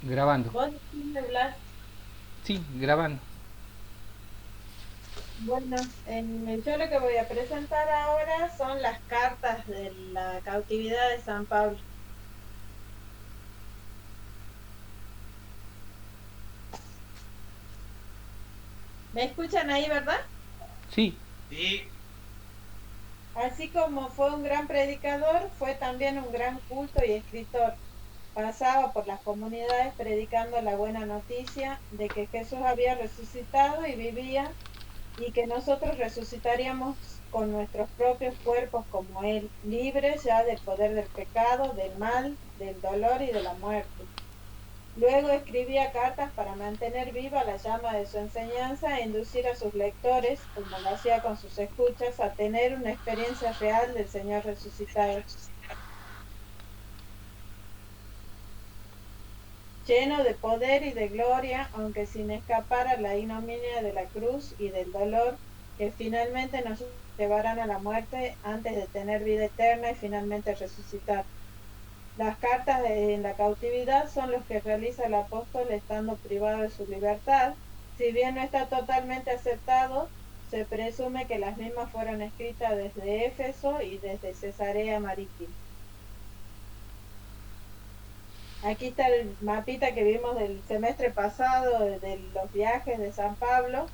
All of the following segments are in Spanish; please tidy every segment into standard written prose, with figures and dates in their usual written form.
Grabando. Vos decime, Blas. Sí, grabando. Bueno, yo lo que voy a presentar ahora son las cartas de la cautividad de San Pablo. ¿Me escuchan ahí, verdad? Sí, Así como fue un gran predicador, fue también un gran culto y escritor. Pasaba por las comunidades predicando la buena noticia de que Jesús había resucitado y vivía y que nosotros resucitaríamos con nuestros propios cuerpos como Él, libres ya del poder del pecado, del mal, del dolor y de la muerte. Luego escribía cartas para mantener viva la llama de su enseñanza e inducir a sus lectores, como lo hacía con sus escuchas, a tener una experiencia real del Señor resucitado, lleno de poder y de gloria, aunque sin escapar a la ignominia de la cruz y del dolor, que finalmente nos llevarán a la muerte antes de tener vida eterna y finalmente resucitar. Las cartas en la cautividad son los que realiza el apóstol estando privado de su libertad. Si bien no está totalmente aceptado, se presume que las mismas fueron escritas desde Éfeso y desde Cesarea Marítima. Aquí está el mapita que vimos del semestre pasado de los viajes de San Pablo.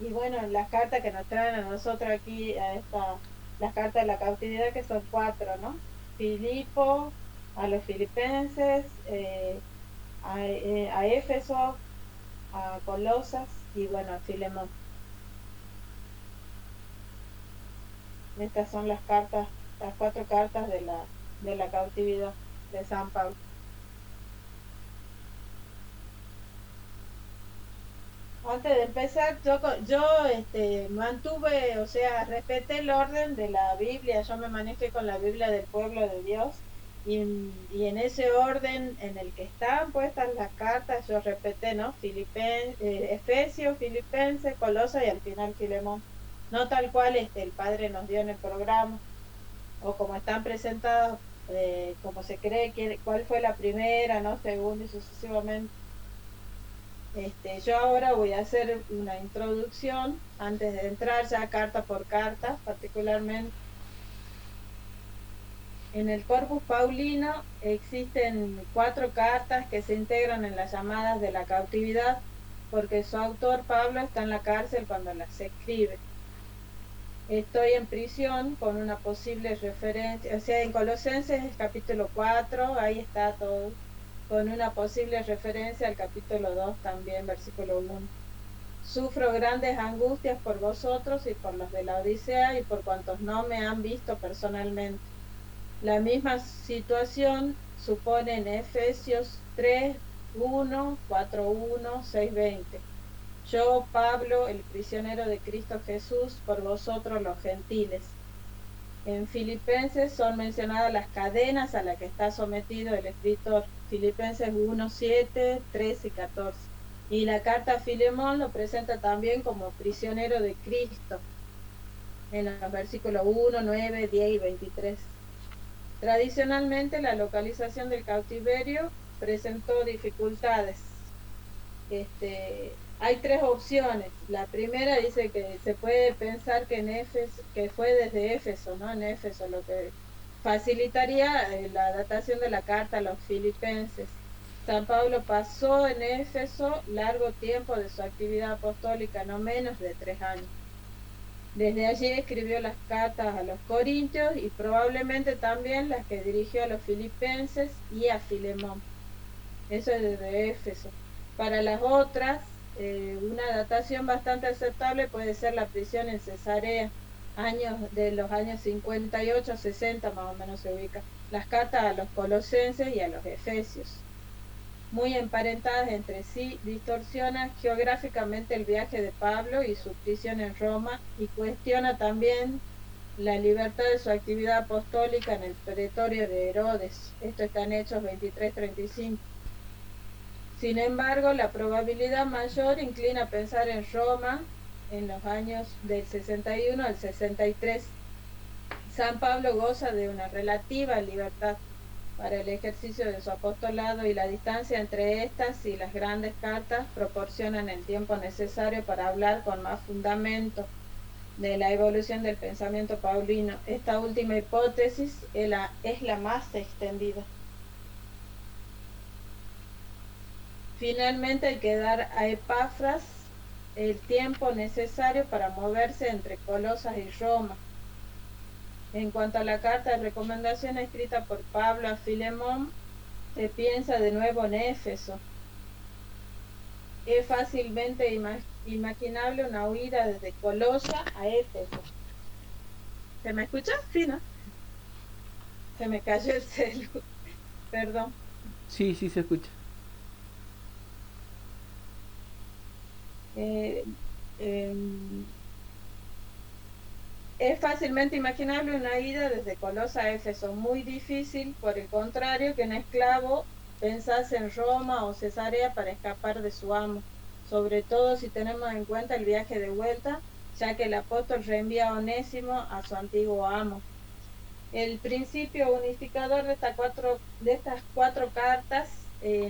Y bueno, las cartas que nos traen a nosotros aquí, las cartas de la cautividad, que son cuatro, ¿no? Filipo, a los filipenses, a Éfeso, a Colosas y bueno, a Filemón. Estas son las cartas, las cuatro cartas de la cautividad de San Pablo. Antes de empezar, yo mantuve, o sea, respeté el orden de la Biblia. Yo me manejé con la Biblia del pueblo de Dios y en ese orden en el que están puestas las cartas, yo respeté, ¿no? Efesios, Filipenses, Colosas y al final Filemón. No tal cual el Padre nos dio en el programa o como están presentadas, como se cree cuál fue la primera, ¿no? Según y sucesivamente. Yo ahora voy a hacer una introducción antes de entrar ya carta por carta, particularmente. En el Corpus Paulino existen cuatro cartas que se integran en las llamadas de la cautividad, porque su autor Pablo está en la cárcel cuando las escribe. Estoy en prisión con una posible referencia, o sea, en Colosenses capítulo 4, ahí está todo, con una posible referencia al capítulo 2 también, versículo 1. Sufro grandes angustias por vosotros y por los de la Odisea y por cuantos no me han visto personalmente. La misma situación supone en Efesios 3, 1, 4, 1, 6, 20. Yo, Pablo, el prisionero de Cristo Jesús, por vosotros los gentiles. En Filipenses son mencionadas las cadenas a las que está sometido el escritor. Filipenses 1, 7, 13 y 14. Y la carta a Filemón lo presenta también como prisionero de Cristo en los versículos 1, 9, 10 y 23. Tradicionalmente, la localización del cautiverio presentó dificultades. Hay tres opciones. La primera dice que se puede pensar que en Éfeso, que fue desde Éfeso, ¿no? En Éfeso, lo que facilitaría la datación de la carta a los filipenses. San Pablo pasó en Éfeso largo tiempo de su actividad apostólica, no menos de 3 años. Desde allí escribió las cartas a los corintios y probablemente también las que dirigió a los filipenses y a Filemón. Eso es desde Éfeso. Para las otras, una datación bastante aceptable puede ser la prisión en Cesarea, de los años 58 a 60 más o menos se ubica. Las cartas a los colosenses y a los efesios, muy emparentadas entre sí, distorsiona geográficamente el viaje de Pablo y su prisión en Roma y cuestiona también la libertad de su actividad apostólica en el pretorio de Herodes. Esto está en Hechos 23-35. Sin embargo, la probabilidad mayor inclina a pensar en Roma en los años del 61 al 63. San Pablo goza de una relativa libertad. para el ejercicio de su apostolado, y la distancia entre estas y las grandes cartas proporcionan el tiempo necesario para hablar con más fundamento de la evolución del pensamiento paulino. Esta última hipótesis es la más extendida. Finalmente hay que dar a Epafras el tiempo necesario para moverse entre Colosas y Roma. En cuanto a la carta de recomendación escrita por Pablo a Filemón, se piensa de nuevo en Éfeso. Es fácilmente imaginable una huida desde Colosa a Éfeso. ¿Se me escucha? Sí, ¿no? Se me cayó el celu. Perdón. Sí, sí se escucha. Eh, eh, Es fácilmente imaginable una ida desde Colosa a Éfeso, muy difícil, por el contrario, que un esclavo pensase en Roma o Cesarea para escapar de su amo, sobre todo si tenemos en cuenta el viaje de vuelta, ya que el apóstol reenvía a Onésimo a su antiguo amo. El principio unificador de estas cuatro cartas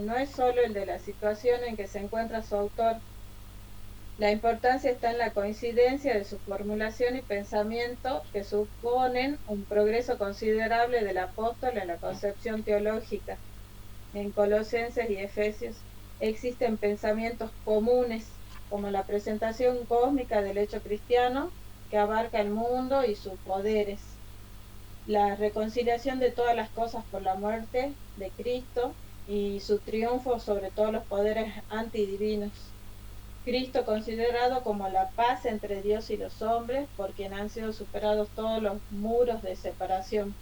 no es solo el de la situación en que se encuentra su autor. La importancia está en la coincidencia de su formulación y pensamiento, que suponen un progreso considerable del apóstol en la concepción teológica. En Colosenses y Efesios existen pensamientos comunes, como la presentación cósmica del hecho cristiano, que abarca el mundo y sus poderes, la reconciliación de todas las cosas por la muerte de Cristo y su triunfo sobre todos los poderes antidivinos. Cristo considerado como la paz entre Dios y los hombres, por quien han sido superados todos los muros de separación.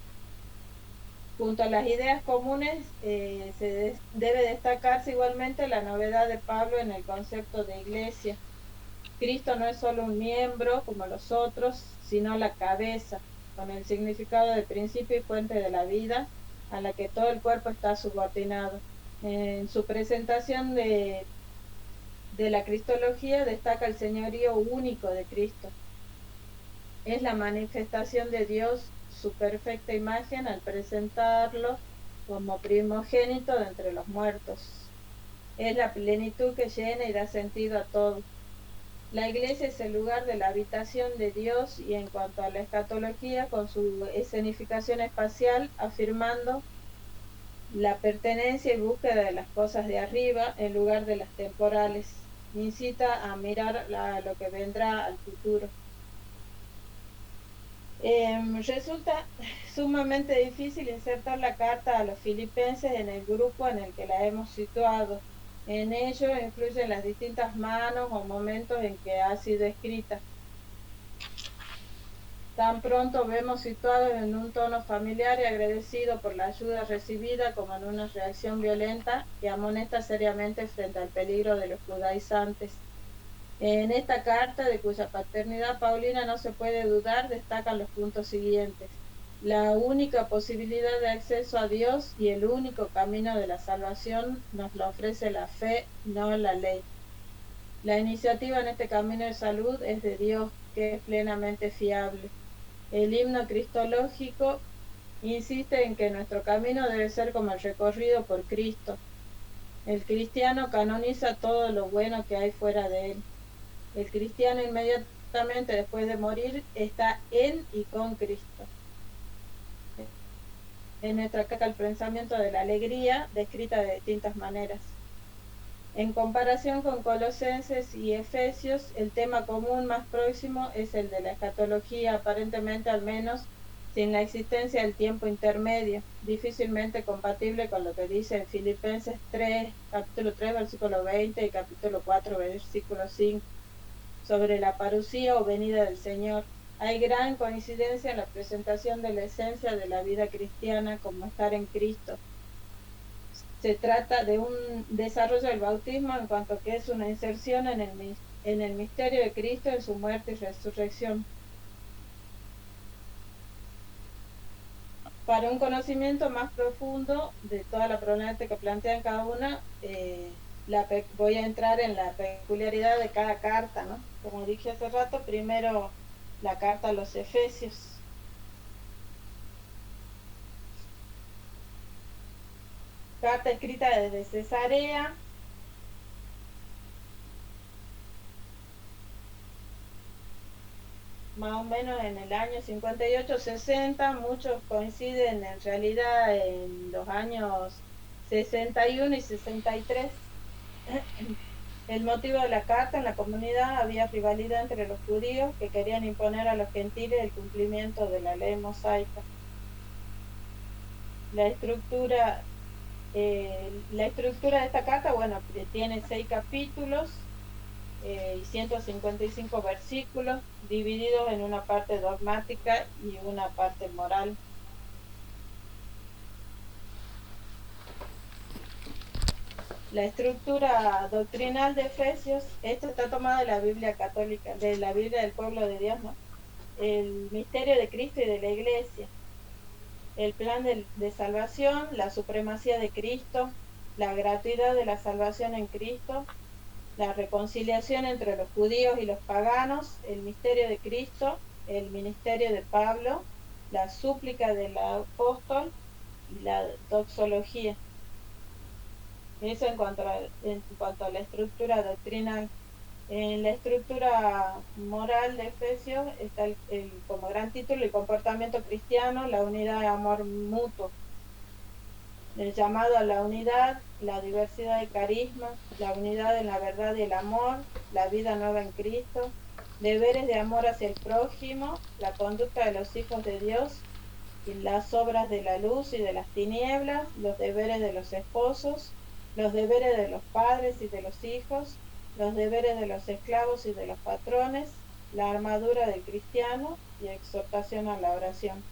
Junto a las ideas comunes, debe destacarse igualmente la novedad de Pablo en el concepto de iglesia. Cristo no es solo un miembro como los otros, sino la cabeza, con el significado de principio y fuente de la vida, a la que todo el cuerpo está subordinado. En su presentación de la cristología destaca el señorío único de Cristo. Es la manifestación de Dios, su perfecta imagen, al presentarlo como primogénito de entre los muertos. Es la plenitud que llena y da sentido a todo. La iglesia es el lugar de la habitación de Dios, y en cuanto a la escatología, con su escenificación espacial, afirmando la pertenencia y búsqueda de las cosas de arriba en lugar de las temporales, incita a mirar lo que vendrá al futuro. Resulta sumamente difícil insertar la carta a los filipenses en el grupo en el que la hemos situado. En ello influyen las distintas manos o momentos en que ha sido escrita. Tan pronto vemos situado en un tono familiar y agradecido por la ayuda recibida, como en una reacción violenta que amonesta seriamente frente al peligro de los judaizantes. En esta carta, de cuya paternidad paulina no se puede dudar, destacan los puntos siguientes. La única posibilidad de acceso a Dios y el único camino de la salvación nos lo ofrece la fe, no la ley. La iniciativa en este camino de salud es de Dios, que es plenamente fiable. El himno cristológico insiste en que nuestro camino debe ser como el recorrido por Cristo. El cristiano canoniza todo lo bueno que hay fuera de él. El cristiano inmediatamente después de morir está en y con Cristo. En nuestra carta el pensamiento de la alegría, descrita de distintas maneras. En comparación con Colosenses y Efesios, el tema común más próximo es el de la escatología, aparentemente al menos sin la existencia del tiempo intermedio, difícilmente compatible con lo que dice en Filipenses 3, capítulo 3, versículo 20 y capítulo 4, versículo 5. Sobre la parucía o venida del Señor. Hay gran coincidencia en la presentación de la esencia de la vida cristiana como estar en Cristo. Se trata de un desarrollo del bautismo en cuanto que es una inserción en el misterio de Cristo en su muerte y resurrección. Para un conocimiento más profundo de toda la problemática que plantean cada una, voy a entrar en la peculiaridad de cada carta, ¿no? Como dije hace rato, primero la carta a los Efesios. carta escrita desde Cesarea. Más o menos en el año 58-60, muchos coinciden en realidad en los años 61 y 63. El motivo de la carta: en la comunidad había rivalidad entre los judíos, que querían imponer a los gentiles el cumplimiento de la ley mosaica. La estructura, la estructura de esta carta, bueno, tiene 6 capítulos y 155 versículos, divididos en una parte dogmática y una parte moral. La estructura doctrinal de Efesios, esto está tomada de la Biblia católica, de la Biblia del pueblo de Dios, ¿no? El misterio de Cristo y de la Iglesia, el plan de salvación, la supremacía de Cristo, la gratuidad de la salvación en Cristo, la reconciliación entre los judíos y los paganos, el misterio de Cristo, el ministerio de Pablo, la súplica del apóstol y la doxología. Eso en cuanto a la estructura doctrinal. En la estructura moral de Efesios está como gran título: el comportamiento cristiano, la unidad de amor mutuo, el llamado a la unidad, la diversidad de carismas, la unidad en la verdad y el amor, la vida nueva en Cristo, deberes de amor hacia el prójimo, la conducta de los hijos de Dios y las obras de la luz y de las tinieblas, los deberes de los esposos, los deberes de los padres y de los hijos, los deberes de los esclavos y de los patrones, la armadura del cristiano y exhortación a la oración.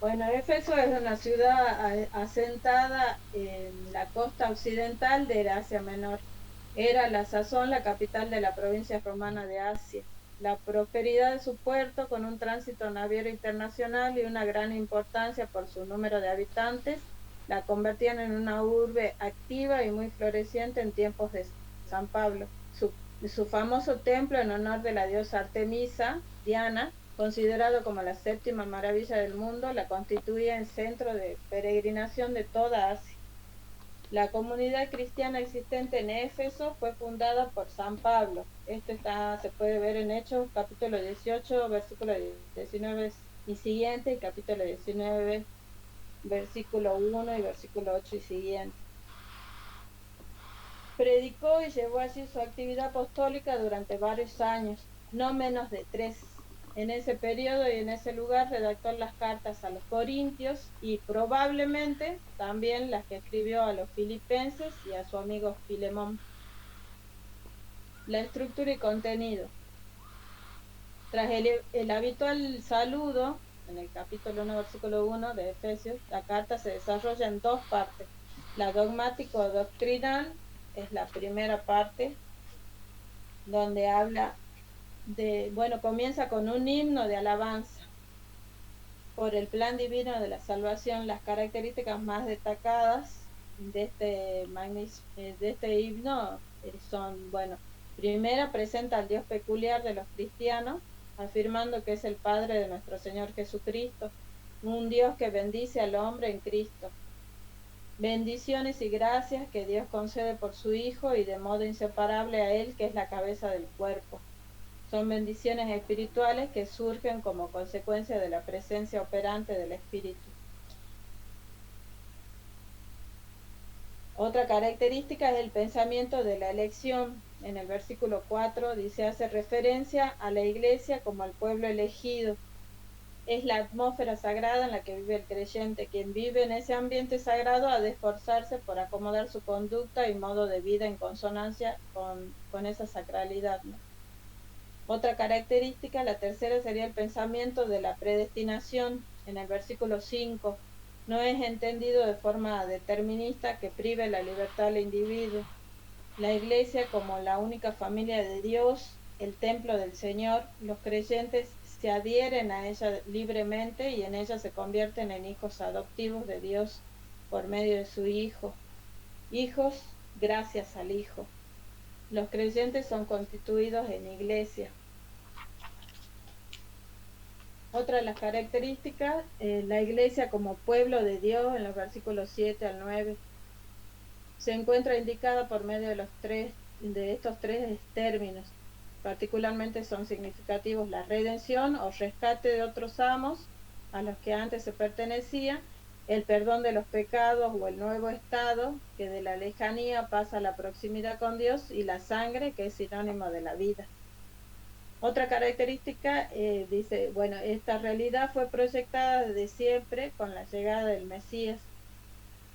Bueno, Éfeso es una ciudad asentada en la costa occidental del Asia Menor. Era a la sazón la capital de la provincia romana de Asia. La prosperidad de su puerto, con un tránsito naviero internacional y una gran importancia por su número de habitantes, la convertían en una urbe activa y muy floreciente en tiempos de San Pablo. Su famoso templo en honor de la diosa Artemisa, Diana, considerado como la 7ª maravilla del mundo, la constituía el centro de peregrinación de toda Asia. La comunidad cristiana existente en Éfeso fue fundada por San Pablo. Esto se puede ver en Hechos, capítulo 18, versículo 19 y siguiente, y capítulo 19, versículo 1 y versículo 8 y siguiente. Predicó y llevó así su actividad apostólica durante varios años, no menos de 3. En ese periodo y en ese lugar redactó las cartas a los Corintios y probablemente también las que escribió a los Filipenses y a su amigo Filemón. La estructura y contenido. Tras el habitual saludo, en el capítulo 1, versículo 1 de Efesios, la carta se desarrolla en 2 partes. La dogmático-doctrinal es la primera parte, donde habla comienza con un himno de alabanza por el plan divino de la salvación. Las características más destacadas de este himno son, primera, presenta al Dios peculiar de los cristianos, afirmando que es el Padre de nuestro Señor Jesucristo, un Dios que bendice al hombre en Cristo. Bendiciones y gracias que Dios concede por su Hijo y de modo inseparable a Él, que es la cabeza del cuerpo. Son bendiciones espirituales que surgen como consecuencia de la presencia operante del Espíritu. Otra característica es el pensamiento de la elección. En el versículo 4 dice: hace referencia a la iglesia como al pueblo elegido. Es la atmósfera sagrada en la que vive el creyente. Quien vive en ese ambiente sagrado ha de esforzarse por acomodar su conducta y modo de vida en consonancia con esa sacralidad, ¿no? Otra característica, la tercera, sería el pensamiento de la predestinación. En el versículo 5, no es entendido de forma determinista que prive la libertad al individuo. La iglesia, como la única familia de Dios, el templo del Señor, los creyentes se adhieren a ella libremente y en ella se convierten en hijos adoptivos de Dios por medio de su Hijo. Hijos gracias al Hijo. Los creyentes son constituidos en iglesia. Otra de las características, la iglesia como pueblo de Dios, en los versículos 7 al 9, se encuentra indicada por medio de estos tres términos. Particularmente son significativos la redención o rescate de otros amos a los que antes se pertenecía, el perdón de los pecados o el nuevo estado, que de la lejanía pasa a la proximidad con Dios, y la sangre, que es sinónimo de la vida. Otra característica dice, bueno, esta realidad fue proyectada desde siempre con la llegada del Mesías,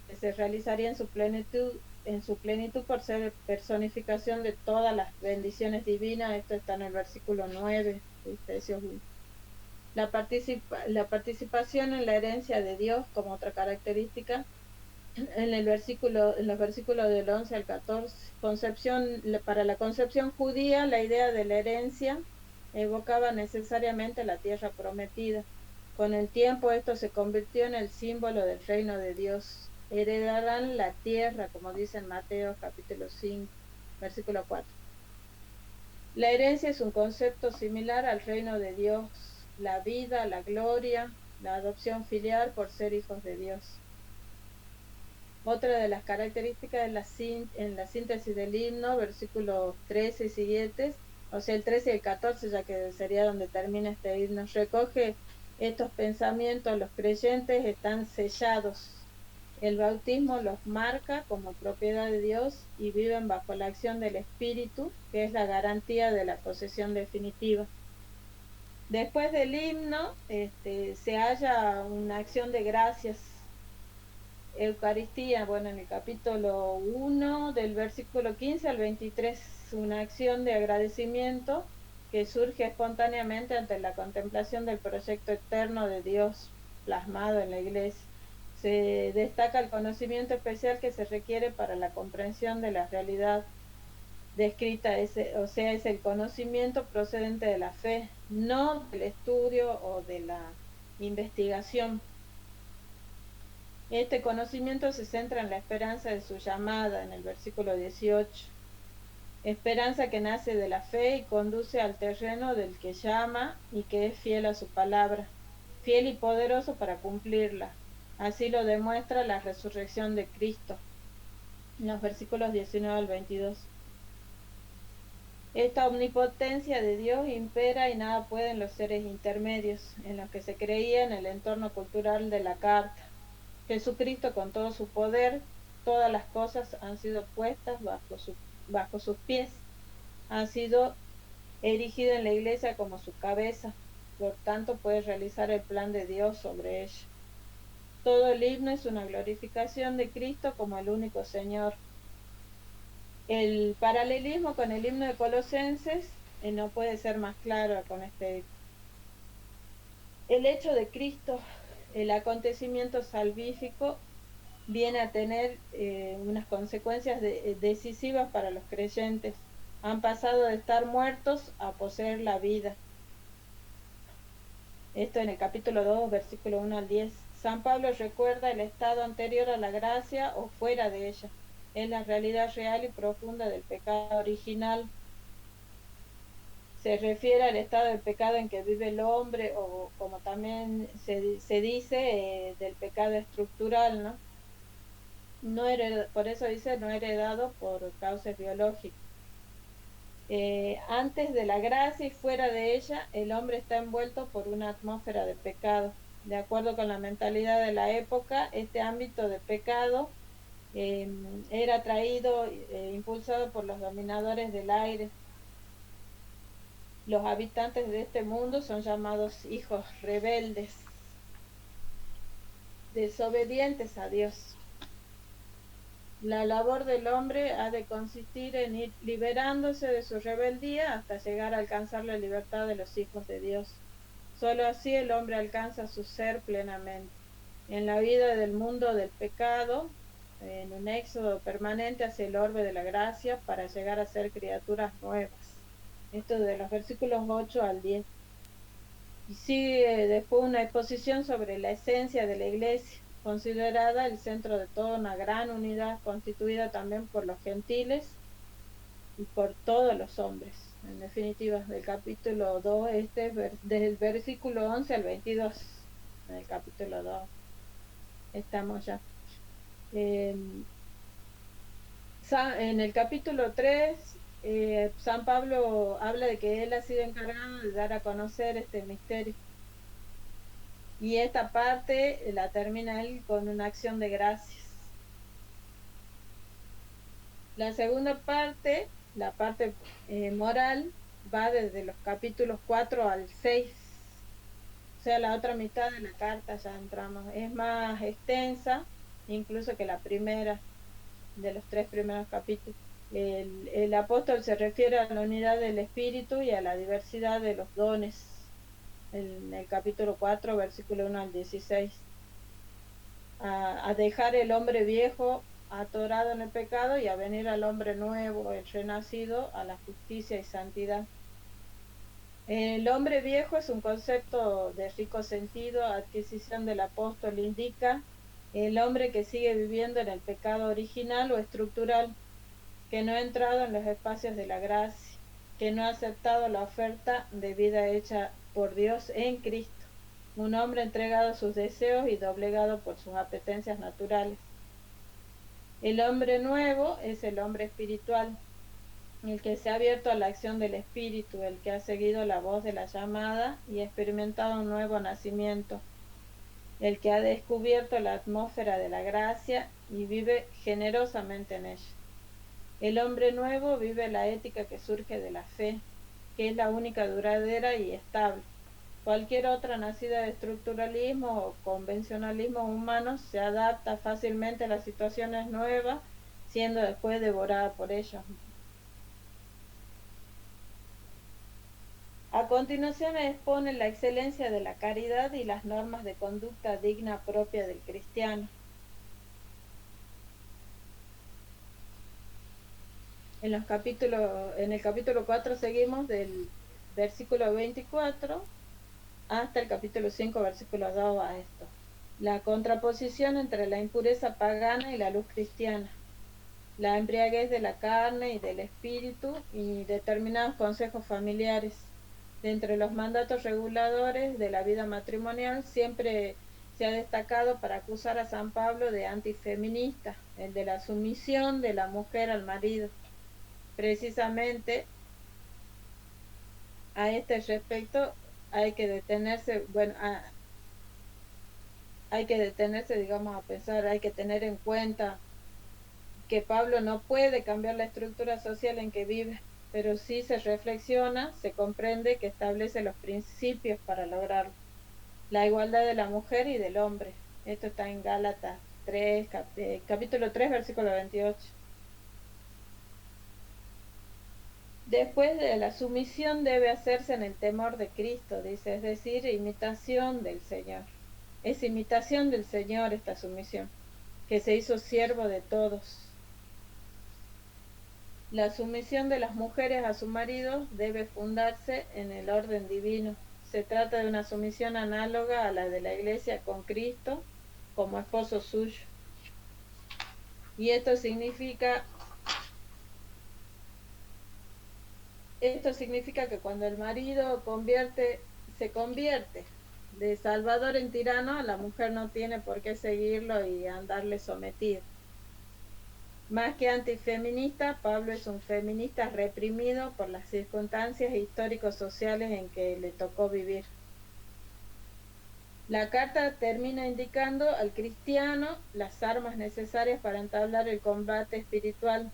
que se realizaría en su plenitud por ser personificación de todas las bendiciones divinas. Esto está en el versículo 9 de Efesios 1. La participación en la herencia de Dios como otra característica, en los versículos del 11 al 14, para la concepción judía, la idea de la herencia evocaba necesariamente la tierra prometida. Con el tiempo esto se convirtió en el símbolo del reino de Dios. Heredarán la tierra, como dice en Mateo capítulo 5, versículo 4. La herencia es un concepto similar al reino de Dios, la vida, la gloria, la adopción filial por ser hijos de Dios. Otra de las características en la síntesis del himno, versículos 13 y siguientes, o sea, el 13 y el 14, ya que sería donde termina este himno, recoge estos pensamientos. Los creyentes están sellados. El bautismo los marca como propiedad de Dios y viven bajo la acción del Espíritu, que es la garantía de la posesión definitiva. Después del himno, se halla una acción de gracias. Eucaristía, bueno, en el capítulo 1, del versículo 15 al 23, una acción de agradecimiento que surge espontáneamente ante la contemplación del proyecto eterno de Dios plasmado en la iglesia. Se destaca el conocimiento especial que se requiere para la comprensión de la realidad descrita, o sea, es el conocimiento procedente de la fe, no del estudio o de la investigación. Este conocimiento se centra en la esperanza de su llamada, en el versículo 18. Esperanza que nace de la fe y conduce al terreno del que llama y que es fiel a su palabra, fiel y poderoso para cumplirla. Así lo demuestra la resurrección de Cristo, en los versículos 19 al 22. Esta omnipotencia de Dios impera y nada pueden los seres intermedios, en los que se creía en el entorno cultural de la carta. Jesucristo, con todo su poder, todas las cosas han sido puestas bajo sus pies. Ha sido erigido en la iglesia como su cabeza. Por tanto, puede realizar el plan de Dios sobre ella. Todo el himno es una glorificación de Cristo como el único Señor. El paralelismo con el himno de Colosenses no puede ser más claro con este. El hecho de Cristo, el acontecimiento salvífico, viene a tener unas consecuencias decisivas para los creyentes. Han pasado de estar muertos a poseer la vida. Esto en el capítulo 2, versículo 1 al 10. San Pablo recuerda el estado anterior a la gracia o fuera de ella. Es la realidad real y profunda del pecado original. Se refiere al estado del pecado en que vive el hombre, o como también se dice, del pecado estructural, ¿no? Por eso dice no heredado por causas biológicas. Antes de la gracia y fuera de ella, el hombre está envuelto por una atmósfera de pecado. De acuerdo con la mentalidad de la época, este ámbito de pecado era traído, impulsado por los dominadores del aire. Los habitantes de este mundo son llamados hijos rebeldes, desobedientes a Dios. La labor del hombre ha de consistir en ir liberándose de su rebeldía hasta llegar a alcanzar la libertad de los hijos de Dios. Solo así el hombre alcanza su ser plenamente. En la vida del mundo del pecado, en un éxodo permanente hacia el orbe de la gracia para llegar a ser criaturas nuevas. Esto de los versículos 8 al 10. Y sigue después una exposición sobre la esencia de la iglesia, considerada el centro de toda una gran unidad constituida también por los gentiles por todos los hombres. En definitiva, del capítulo 2, desde el versículo 11 al 22, en el capítulo 2 estamos ya. En el capítulo 3, San Pablo habla de que él ha sido encargado de dar a conocer este misterio. Y esta parte la termina él con una acción de gracias. La segunda parte, la parte moral, va desde los capítulos 4 al 6. O sea, la otra mitad de la carta ya entramos. Es más extensa, incluso que la primera de los 3 primeros capítulos. El apóstol se refiere a la unidad del espíritu y a la diversidad de los dones en el capítulo 4, versículo 1 al 16. A dejar el hombre viejo atorado en el pecado y a venir al hombre nuevo, el renacido, a la justicia y santidad. El hombre viejo es un concepto de rico sentido, adquisición del apóstol indica el hombre que sigue viviendo en el pecado original o estructural, que no ha entrado en los espacios de la gracia, que no ha aceptado la oferta de vida hecha por Dios en Cristo, un hombre entregado a sus deseos y doblegado por sus apetencias naturales. El hombre nuevo es el hombre espiritual, el que se ha abierto a la acción del Espíritu, el que ha seguido la voz de la llamada y ha experimentado un nuevo nacimiento, el que ha descubierto la atmósfera de la gracia y vive generosamente en ella. El hombre nuevo vive la ética que surge de la fe, que es la única duradera y estable. Cualquier otra nacida de estructuralismo o convencionalismo humano se adapta fácilmente a las situaciones nuevas, siendo después devorada por ellos. A continuación expone la excelencia de la caridad y las normas de conducta digna propia del cristiano. En el capítulo 4 seguimos del versículo 24 hasta el capítulo 5, versículo 2 a esto. La contraposición entre la impureza pagana y la luz cristiana, la embriaguez de la carne y del espíritu y determinados consejos familiares. De entre los mandatos reguladores de la vida matrimonial siempre se ha destacado para acusar a San Pablo de antifeminista, el de la sumisión de la mujer al marido. Precisamente a este respecto hay que detenerse, digamos, a pensar, hay que tener en cuenta que Pablo no puede cambiar la estructura social en que vive, pero sí se reflexiona, se comprende que establece los principios para lograrlo. La igualdad de la mujer y del hombre. Esto está en Gálatas 3, capítulo 3, versículo 28. Después de la sumisión debe hacerse en el temor de Cristo, dice, es decir, imitación del Señor. Es imitación del Señor esta sumisión, que se hizo siervo de todos. La sumisión de las mujeres a su marido debe fundarse en el orden divino. Se trata de una sumisión análoga a la de la Iglesia con Cristo como esposo suyo. Y esto significa que cuando el marido se convierte de salvador en tirano, la mujer no tiene por qué seguirlo y andarle sometido. Más que antifeminista, Pablo es un feminista reprimido por las circunstancias históricos sociales en que le tocó vivir. La carta termina indicando al cristiano las armas necesarias para entablar el combate espiritual.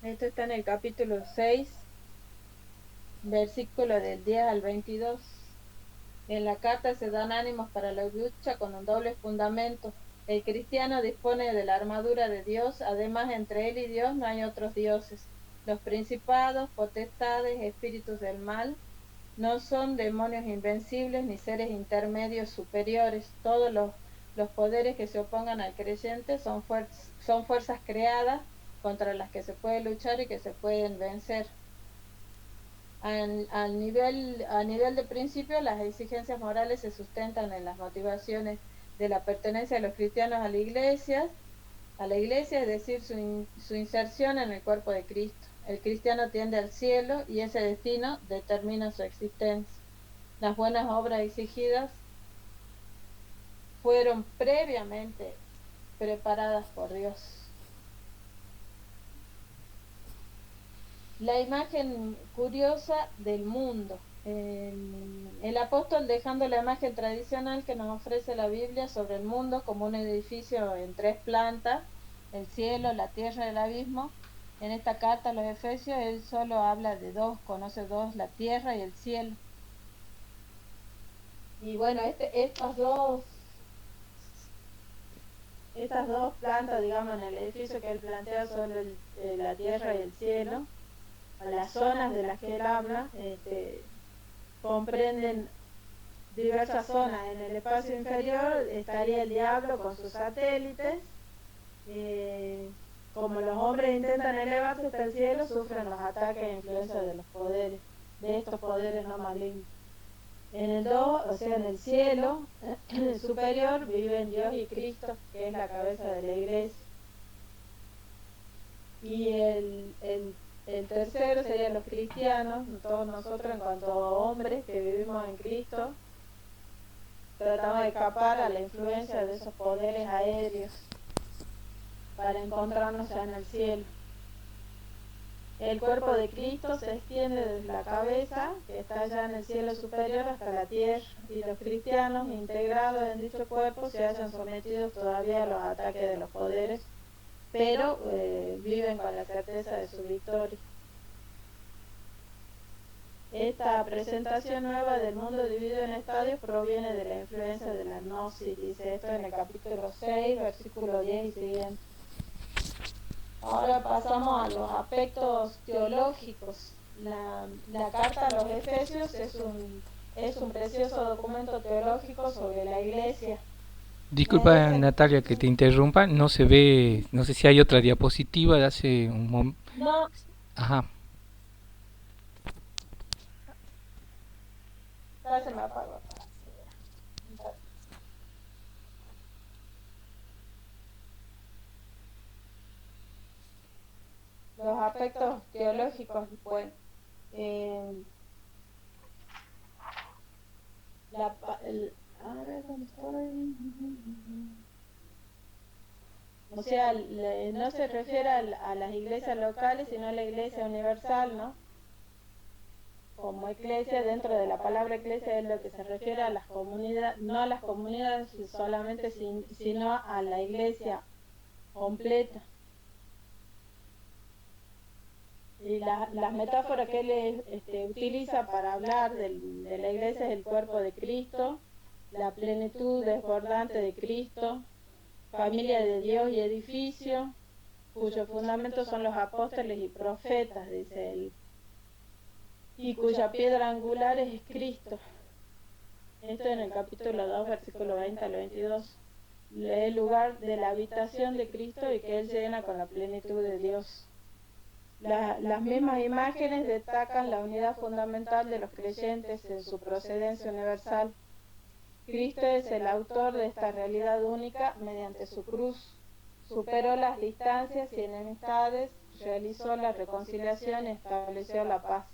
Esto está en el capítulo 6, versículo del 10 al 22. En la carta se dan ánimos para la lucha con un doble fundamento. El cristiano dispone de la armadura de Dios, además entre él y Dios no hay otros dioses. Los principados, potestades, espíritus del mal, no son demonios invencibles ni seres intermedios superiores. Todos los poderes que se opongan al creyente son fuerzas creadas contra las que se puede luchar y que se pueden vencer. A nivel de principio, las exigencias morales se sustentan en las motivaciones de la pertenencia de los cristianos a la iglesia, es decir, su inserción en el cuerpo de Cristo. El cristiano tiende al cielo y ese destino determina su existencia. Las buenas obras exigidas fueron previamente preparadas por Dios. La imagen curiosa del mundo. El apóstol, dejando la imagen tradicional que nos ofrece la Biblia sobre el mundo como un edificio en 3 plantas, el cielo, la tierra y el abismo, en esta carta a los Efesios él solo habla de 2, conoce 2, la tierra y el cielo. Y bueno, estas dos plantas, digamos, en el edificio que él plantea sobre la tierra y el cielo, a las zonas de las que él habla, comprenden diversas zonas. En el espacio inferior estaría el diablo con sus satélites. Como los hombres intentan elevarse hasta el cielo, sufren los ataques e influencias de los poderes, de estos poderes no malignos. En el 2, o sea, en el cielo superior, viven Dios y Cristo, que es la cabeza de la iglesia. Y el tercero serían los cristianos, todos nosotros en cuanto a hombres que vivimos en Cristo, tratamos de escapar a la influencia de esos poderes aéreos para encontrarnos ya en el cielo. El cuerpo de Cristo se extiende desde la cabeza, que está ya en el cielo superior, hasta la tierra, y los cristianos integrados en dicho cuerpo se hallan sometidos todavía a los ataques de los poderes, pero viven con la certeza de su victoria. Esta presentación nueva del mundo dividido en estadios proviene de la influencia de la gnosis, dice esto en el capítulo 6, versículo 10 y siguiente. Ahora pasamos a los aspectos teológicos. La carta a los Efesios es un precioso documento teológico sobre la iglesia. Disculpa Natalia que te interrumpa, no se ve, no sé si hay otra diapositiva de hace un momento. No. Ajá. Se me apagó. Los aspectos teológicos, bueno, a ver dónde estoy. O sea, no se refiere a las iglesias locales, sino a la iglesia universal, ¿no? Como iglesia, dentro de la palabra iglesia es lo que se refiere a las comunidades, no a las comunidades solamente, sino a la iglesia completa. Y las metáforas que él utiliza para hablar de la iglesia es el cuerpo de Cristo, la plenitud desbordante de Cristo, familia de Dios y edificio, cuyos fundamentos son los apóstoles y profetas, dice él, y cuya piedra angular es Cristo. Esto en el capítulo 2, versículo 20 al 22. El lugar de la habitación de Cristo y que Él llena con la plenitud de Dios. Las mismas imágenes destacan la unidad fundamental de los creyentes en su procedencia universal. Cristo es el autor de esta realidad única mediante su cruz. Superó las distancias y enemistades, realizó la reconciliación y estableció la paz.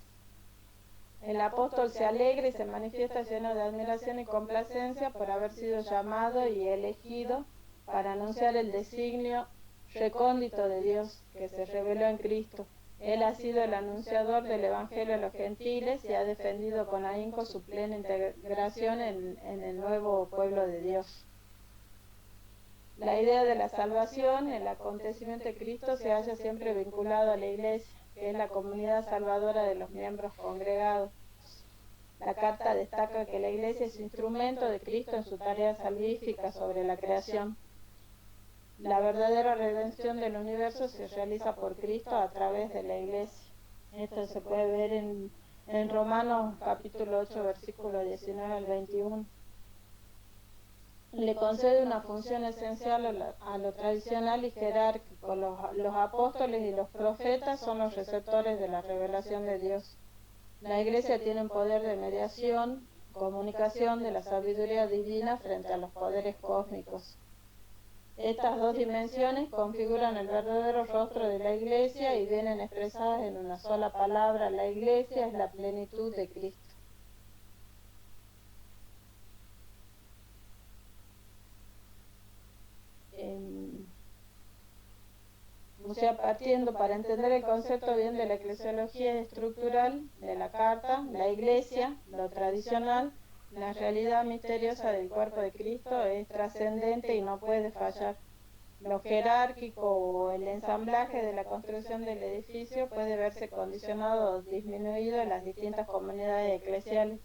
El apóstol se alegra y se manifiesta lleno de admiración y complacencia por haber sido llamado y elegido para anunciar el designio recóndito de Dios que se reveló en Cristo. Él ha sido el anunciador del Evangelio a los gentiles y ha defendido con ahínco su plena integración en el nuevo pueblo de Dios. La idea de la salvación, el acontecimiento de Cristo, se halla siempre vinculado a la Iglesia, que es la comunidad salvadora de los miembros congregados. La carta destaca que la Iglesia es instrumento de Cristo en su tarea salvífica sobre la creación. La verdadera redención del universo se realiza por Cristo a través de la Iglesia. Esto se puede ver en Romanos capítulo 8, versículo 19 al 21. Le concede una función esencial a lo tradicional y jerárquico. Los apóstoles y los profetas son los receptores de la revelación de Dios. La Iglesia tiene un poder de mediación, comunicación de la sabiduría divina frente a los poderes cósmicos. Estas dos dimensiones configuran el verdadero rostro de la Iglesia y vienen expresadas en una sola palabra. La Iglesia es la plenitud de Cristo. O sea, partiendo para entender el concepto bien de la eclesiología estructural de la carta, la Iglesia, lo tradicional, la realidad misteriosa del cuerpo de Cristo es trascendente y no puede fallar. Lo jerárquico o el ensamblaje de la construcción del edificio puede verse condicionado o disminuido en las distintas comunidades eclesiales.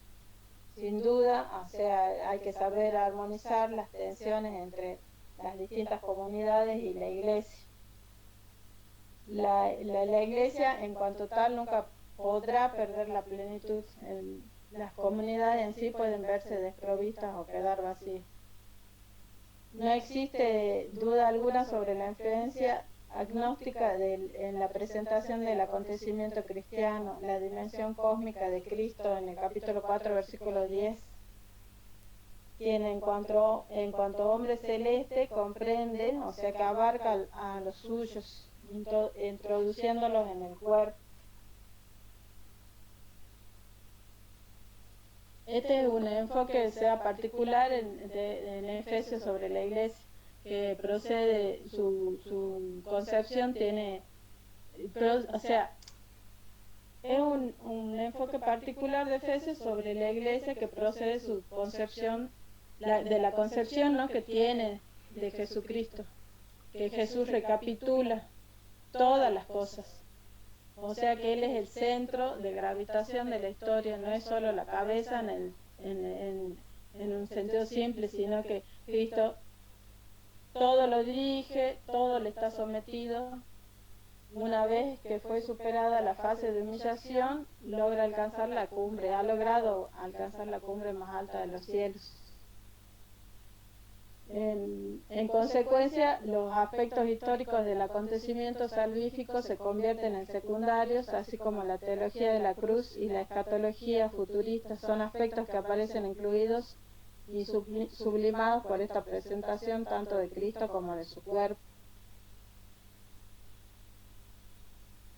Sin duda, o sea, hay que saber armonizar las tensiones entre las distintas comunidades y la Iglesia. La Iglesia en cuanto tal nunca podrá perder la plenitud. Las comunidades en sí pueden verse desprovistas o quedar vacías. No existe duda alguna sobre la influencia agnóstica en la presentación del acontecimiento cristiano, la dimensión cósmica de Cristo en el capítulo 4, versículo 10, quien en cuanto hombre celeste comprende, o sea que abarca a los suyos, introduciéndolos en el cuerpo. Este es un enfoque sea particular en Efesios sobre la Iglesia, que procede, su concepción tiene, o sea, es un enfoque particular de Efesios sobre la Iglesia que procede de su concepción, de la concepción, ¿no?, que tiene de Jesucristo, que Jesús recapitula todas las cosas. O sea que Él es el centro de gravitación de la historia, no es solo la cabeza en un sentido simple, sino que Cristo todo lo dirige, todo le está sometido. Una vez que fue superada la fase de humillación, logra alcanzar la cumbre, ha logrado alcanzar la cumbre más alta de los cielos. En consecuencia, los aspectos históricos del acontecimiento salvífico se convierten en secundarios, así como la teología de la cruz y la escatología futurista son aspectos que aparecen incluidos y sublimados por esta presentación tanto de Cristo como de su cuerpo.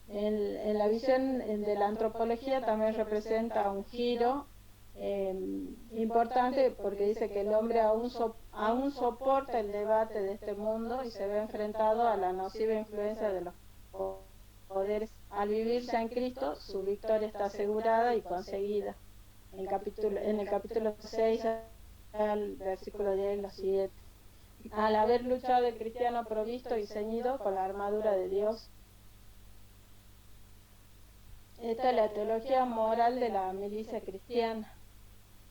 En la visión de la antropología también representa un giro importante, porque dice que el hombre aún soporta el debate de este mundo y se ve enfrentado a la nociva influencia de los poderes. Al vivir ya en Cristo, su victoria está asegurada y conseguida. En el capítulo 6, al versículo 10, lo siguiente: al haber luchado el cristiano provisto y ceñido con la armadura de Dios. Esta es la teología moral de la milicia cristiana.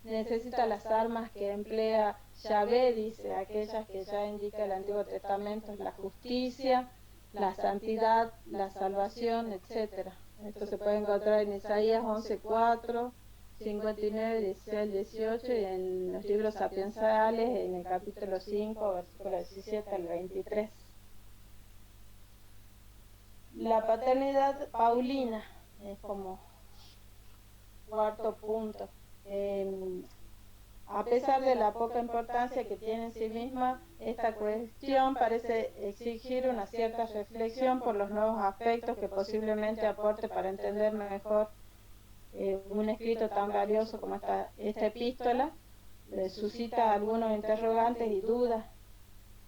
Necesita las armas que emplea Yahvé, dice, aquellas que ya indica el Antiguo Testamento: la justicia, la santidad, la salvación, etc. Esto se puede encontrar en Isaías 11:4, 59, 16, 18 y en los libros sapiensales en el capítulo 5, versículo 17 al 23. La paternidad paulina es como cuarto punto. A pesar de la poca importancia que tiene en sí misma, esta cuestión parece exigir una cierta reflexión por los nuevos aspectos que posiblemente aporte para entender mejor un escrito tan valioso como esta epístola. Suscita algunos interrogantes y dudas.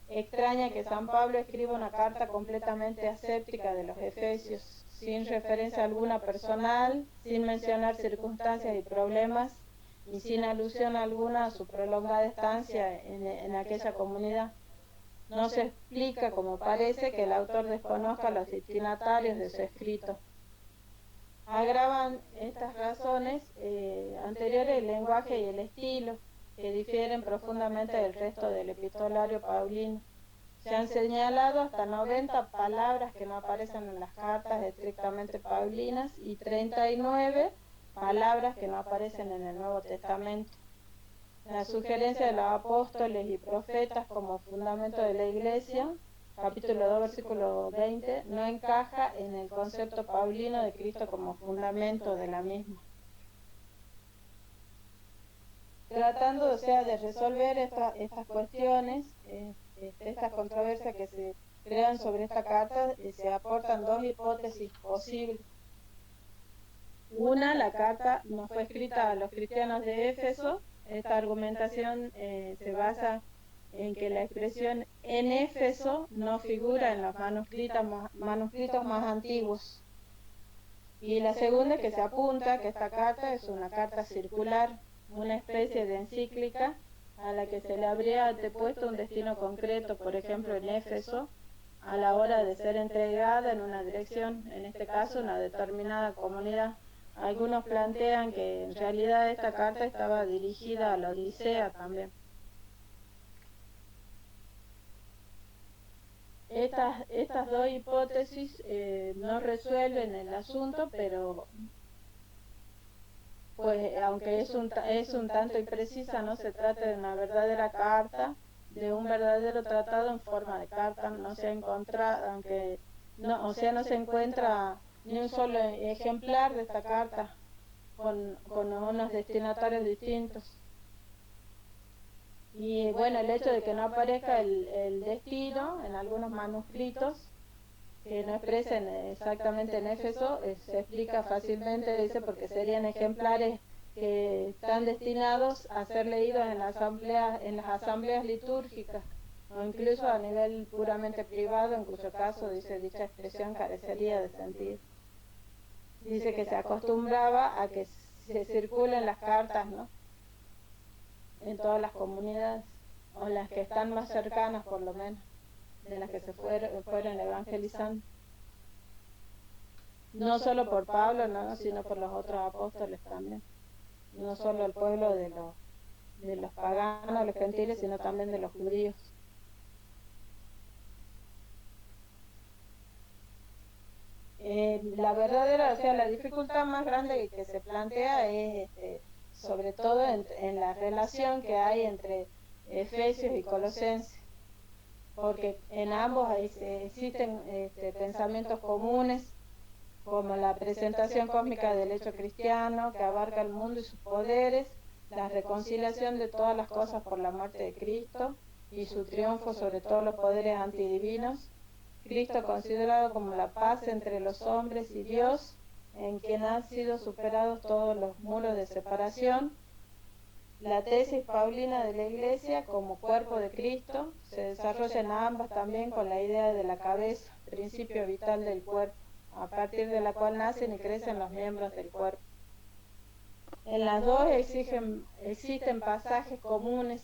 Extraña que San Pablo escriba una carta completamente aséptica de los Efesios, sin referencia alguna personal, sin mencionar circunstancias y problemas, y sin alusión alguna a su prolongada estancia en aquella comunidad. No se explica, como parece, que el autor desconozca a los destinatarios de su escrito. Agravan estas razones anteriores el lenguaje y el estilo, que difieren profundamente del resto del epistolario paulino. Se han señalado hasta 90 palabras que no aparecen en las cartas estrictamente paulinas y 39 palabras que no aparecen en el Nuevo Testamento. La sugerencia de los apóstoles y profetas como fundamento de la Iglesia, capítulo 2, versículo 20, no encaja en el concepto paulino de Cristo como fundamento de la misma. Tratando, o sea, de resolver estas cuestiones, estas controversias que se crean sobre esta carta, se aportan dos hipótesis posibles. Una, la carta no fue escrita a los cristianos de Éfeso. Esta argumentación se basa en que la expresión en Éfeso no figura en los manuscritos más antiguos. Y la segunda es que se apunta que esta carta es una carta circular, una especie de encíclica a la que se le habría atribuido un destino concreto, por ejemplo en Éfeso, a la hora de ser entregada en una dirección, en este caso una determinada comunidad. Algunos plantean que en realidad esta carta estaba dirigida a la Odisea también. Estas dos hipótesis no resuelven el asunto, pero pues aunque es un tanto imprecisa, no se trata de una verdadera carta, de un verdadero tratado en forma de carta, no se ha encontrado, aunque no, o sea, no se encuentra ni un solo ejemplar de esta carta con unos destinatarios distintos. Y bueno, el hecho de que no aparezca el destino en algunos manuscritos que no expresen exactamente en Éfeso, se explica fácilmente, dice, porque serían ejemplares que están destinados a ser leídos en las asambleas litúrgicas, o incluso a nivel puramente privado, en cuyo caso, dice, dicha expresión carecería de sentido. Dice que se acostumbraba a que se circulen las cartas, ¿no?, en todas las comunidades, o las que están más cercanas por lo menos, de las que se fueron evangelizando. No solo por Pablo, no, sino por los otros apóstoles también. No solo el pueblo de los paganos, los gentiles, sino también de los judíos. La verdadera, o sea, la dificultad más grande que se plantea es sobre todo en la relación que hay entre Efesios y Colosenses, porque en ambos existen pensamientos comunes, como la presentación cósmica del hecho cristiano, que abarca el mundo y sus poderes, la reconciliación de todas las cosas por la muerte de Cristo y su triunfo sobre todos los poderes antidivinos, Cristo considerado como la paz entre los hombres y Dios, en quien han sido superados todos los muros de separación. La tesis paulina de la Iglesia como cuerpo de Cristo se desarrolla en ambas también con la idea de la cabeza, principio vital del cuerpo, a partir de la cual nacen y crecen los miembros del cuerpo. En las dos existen pasajes comunes,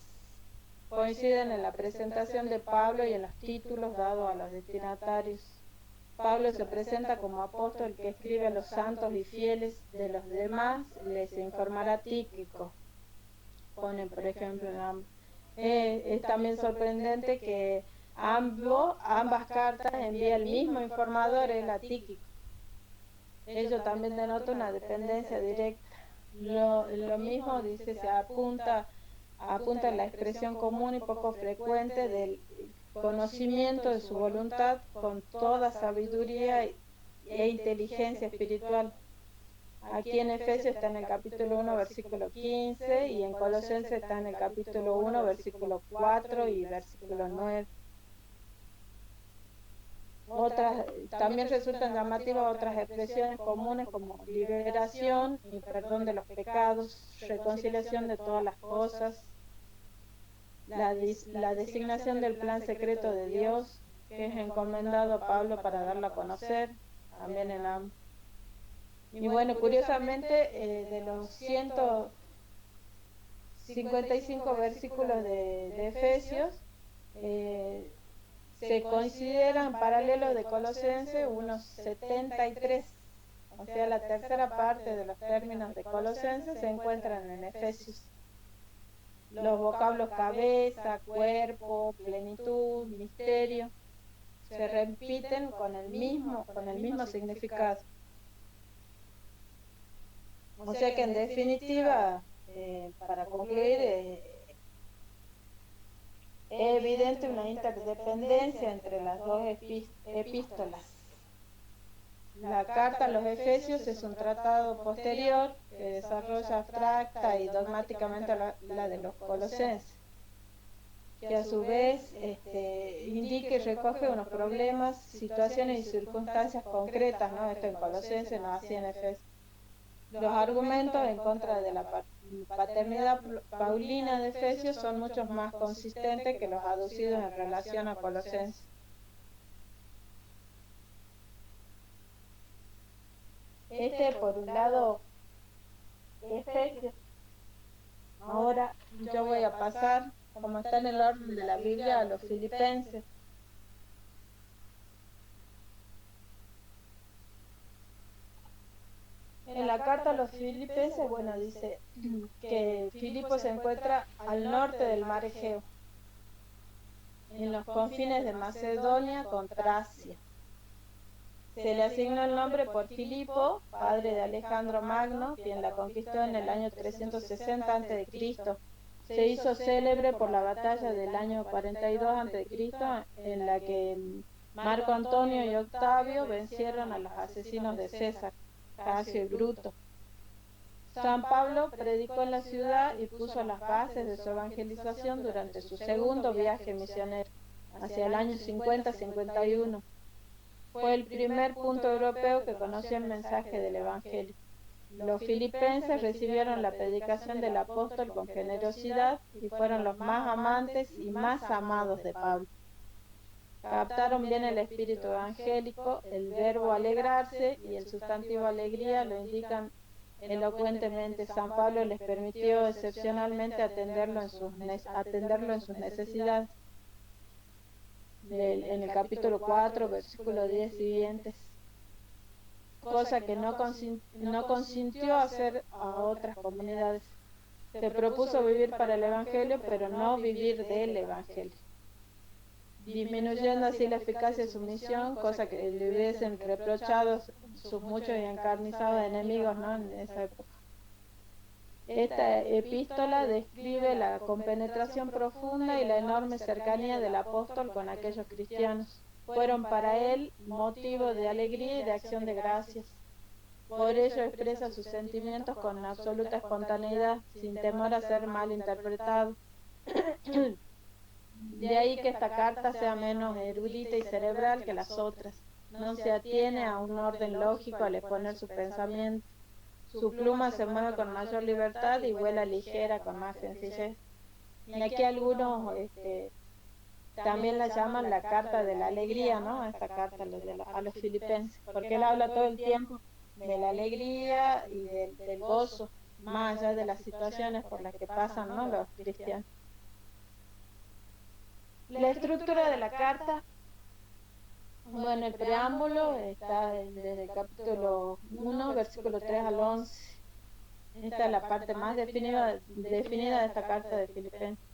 coinciden en la presentación de Pablo y en los títulos dados a los destinatarios. Pablo se presenta como apóstol que escribe a los santos y fieles, de los demás les informará Tíquico, pone por ejemplo en ambos. Es también sorprendente que ambas cartas envía el mismo informador, el Tíquico. Ello también denota una dependencia directa. Lo mismo dice, se apunta en la expresión común y poco frecuente del conocimiento de su voluntad con toda sabiduría e inteligencia espiritual. Aquí en Efesios está en el capítulo 1, versículo 15, y en Colosenses está en el capítulo 1, versículo 4 y versículo 9. También resultan llamativas otras expresiones comunes como liberación y perdón de los pecados, reconciliación de todas las cosas, la designación del plan secreto de Dios, que es encomendado a Pablo para darlo a conocer, también en ambos. Y bueno, curiosamente, de los 155 versículos de Efesios, se consideran paralelos de Colosenses unos 73, o sea, la tercera parte de los términos de Colosenses se encuentran en Efesios. Los vocablos cabeza, cuerpo, plenitud, misterio, se repiten con el mismo significado. O sea que en definitiva, para concluir, es evidente una interdependencia entre las dos epístolas. La carta a los Efesios es un tratado posterior que desarrolla abstracta y dogmáticamente la de los Colosenses. que a su vez indica y recoge unos problemas, situaciones y circunstancias concretas, ¿no? Esto en Colosenses, no así en Efesios. Los argumentos en contra de la paternidad paulina de Efesios son mucho más consistentes que los aducidos en relación a Colosenses. Por un lado, Efesios. Ahora yo voy a pasar, como está en el orden de la Biblia, a los Filipenses. En la carta a los Filipenses, bueno, dice que Filipo se encuentra al norte del mar Egeo, en los confines de Macedonia con Tracia. Se le asignó el nombre por Filipo, padre de Alejandro Magno, quien la conquistó en el año 360 a.C. Se hizo célebre por la batalla del año 42 a.C., en la que Marco Antonio y Octavio vencieron a los asesinos de César, Casio y Bruto. San Pablo predicó en la ciudad y puso las bases de su evangelización durante su segundo viaje misionero, hacia el año 50-51. Fue el primer punto europeo que conoció el mensaje del Evangelio. Los filipenses recibieron la predicación del apóstol con generosidad y fueron los más amantes y más amados de Pablo. Captaron bien el espíritu evangélico, el verbo alegrarse y el sustantivo alegría lo indican elocuentemente. San Pablo les permitió excepcionalmente atenderlo en sus necesidades. En el capítulo 4, versículo 10 siguientes, cosa que no consintió hacer a otras comunidades. Se propuso vivir para el Evangelio, pero no vivir del Evangelio, disminuyendo así la eficacia de su misión, cosa que le hubiesen reprochado sus muchos y encarnizados enemigos, ¿no?, en esa época. Esta epístola describe la compenetración profunda y la enorme cercanía del apóstol con aquellos cristianos. Fueron para él motivo de alegría y de acción de gracias. Por ello expresa sus sentimientos con absoluta espontaneidad, sin temor a ser mal interpretado. De ahí que esta carta sea menos erudita y cerebral que las otras. No se atiene a un orden lógico al exponer su pensamiento. Su pluma se mueve con mayor libertad y vuela ligera con más sencillez. Y aquí algunos también la llaman la carta de la alegría, ¿no? Esta carta a los filipenses, porque él habla todo el tiempo de la alegría y del gozo, más allá de las situaciones por las que pasan, ¿no?, los cristianos. La estructura de la carta, bueno, el preámbulo está desde el capítulo 1, versículo 3 al 11. Esta es la parte más definida de esta carta de Filipenses.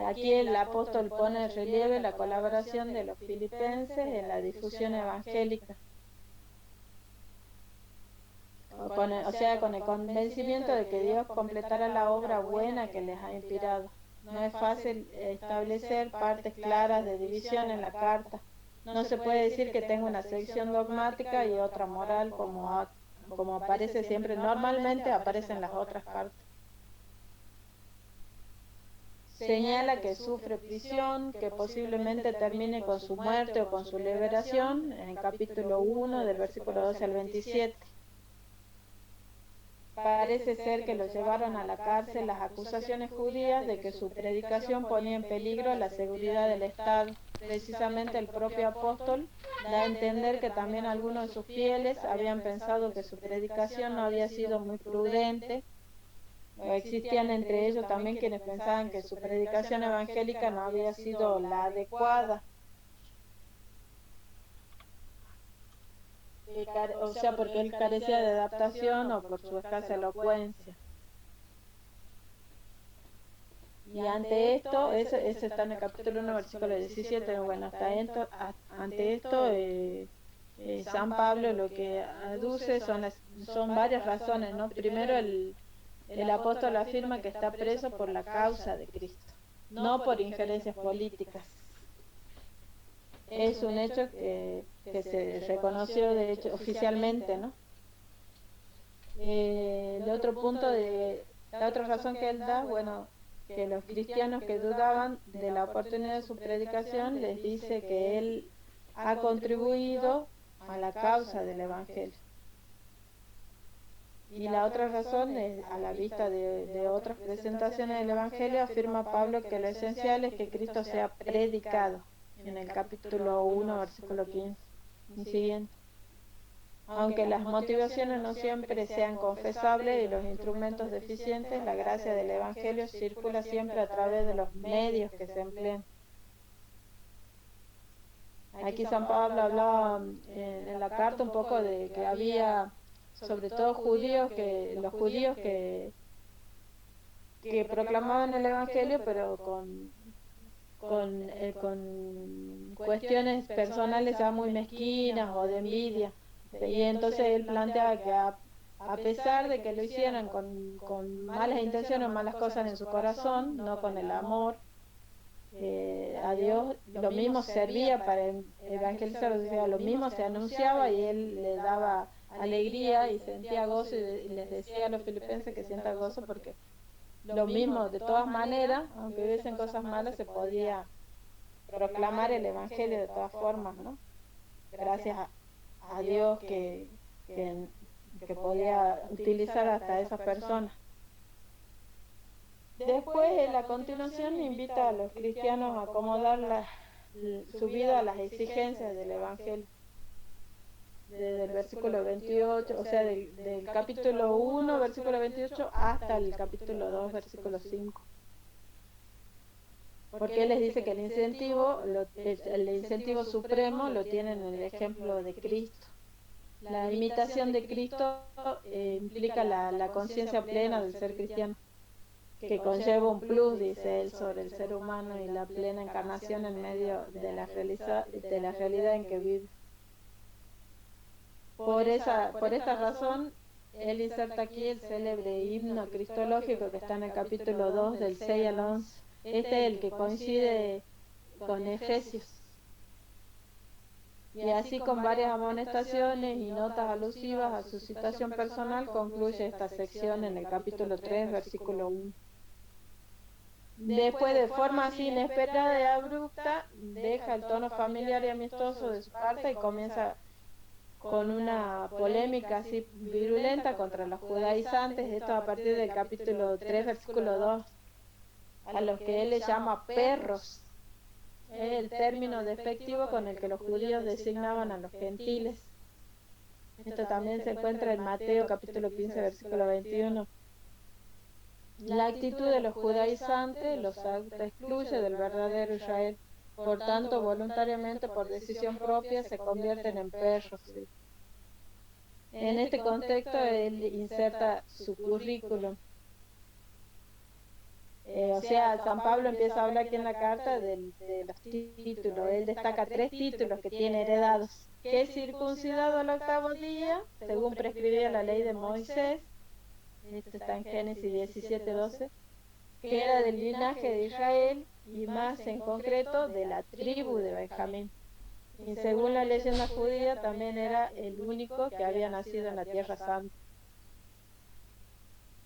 Aquí el apóstol pone en relieve la colaboración de los filipenses en la difusión evangélica, con el convencimiento de que Dios completará la obra buena que les ha inspirado. No es fácil establecer partes claras de división en la carta. No se puede decir que tenga una sección dogmática y otra moral como aparece siempre, normalmente aparece en las otras cartas. Señala que sufre prisión, que posiblemente termine con su muerte o con su liberación, en el capítulo 1, del versículo 12 al 27. Parece ser que lo llevaron a la cárcel las acusaciones judías de que su predicación ponía en peligro la seguridad del Estado. Precisamente el propio apóstol da a entender que también algunos de sus fieles habían pensado que su predicación no había sido muy prudente. Existían entre ellos también quienes pensaban que su predicación evangélica no había sido la adecuada. O sea, porque él carecía de adaptación o por su escasa elocuencia. Y ante esto, eso está en el capítulo 1, versículo 17, bueno, ante esto San Pablo lo que aduce son varias razones, ¿no? Primero, el apóstol afirma que está preso por la causa de Cristo, no por injerencias políticas. Es un hecho que se reconoció, de hecho, oficialmente, ¿no? La otra razón que él da, bueno, que los cristianos que dudaban de la oportunidad de su predicación les dice que él ha contribuido a la causa del Evangelio. Y la otra razón es, a la vista de otras presentaciones del Evangelio, afirma Pablo que lo esencial es que Cristo sea predicado, en el capítulo 1, versículo 15 y siguiente. Aunque las motivaciones no siempre sean confesables y los instrumentos deficientes, la gracia del Evangelio circula siempre a través de los medios que se emplean. Aquí San Pablo hablaba en la carta un poco de que había, sobre todo los judíos que proclamaban el Evangelio, pero con cuestiones personales ya muy mezquinas o de envidia. Y entonces él planteaba que a pesar de que lo hicieran con malas intenciones o malas cosas en su corazón, no con el amor a Dios, lo mismo servía para evangelizar, o sea, lo mismo se anunciaba y él le daba alegría y sentía gozo y les decía a los filipenses que sientan gozo porque lo mismo, de todas maneras, aunque hubiesen cosas malas, se podía proclamar el Evangelio de todas formas, ¿no? Gracias a Dios que podía utilizar hasta esas personas. Después, en la continuación, invita a los cristianos a acomodar su vida a las exigencias del Evangelio. Desde el versículo 28, o sea, del capítulo 1, versículo 28, hasta el capítulo 2, versículo 5. Porque él les dice que el incentivo supremo lo tienen en el ejemplo de Cristo. La imitación de Cristo implica la conciencia plena del ser cristiano, que conlleva un plus, dice él, sobre el ser humano y la plena encarnación en medio de la realidad en que vive. Por esta razón, él inserta aquí el célebre himno cristológico que está en el capítulo 2, del 6 al 11. Este es el que coincide con Efesios. Y así con varias amonestaciones y notas alusivas a su situación personal, concluye esta sección en el capítulo 3, versículo 1. Después, de forma así inesperada y abrupta, deja el tono familiar y amistoso de su parte y comienza con una polémica así virulenta contra los judaizantes, esto a partir del capítulo 3, versículo 2, a los que él le llama perros. Es el término despectivo con el que los judíos designaban a los gentiles. Esto también se encuentra en Mateo capítulo 15, versículo 21. La actitud de los judaizantes los excluye del verdadero Israel. Por tanto, voluntariamente, por decisión propia, se convierten en perros. ¿Sí? En este contexto, él inserta su currículum. O sea, San Pablo empieza a hablar aquí en la carta de los títulos. Él destaca 3 títulos que tiene heredados. Que es circuncidado al 8º día, según prescribía la ley de Moisés. Esto está en Génesis 17:12. Que era del linaje de Israel y más en concreto de la tribu de Benjamín. Y según la leyenda judía, también era el único que había nacido en la Tierra Santa.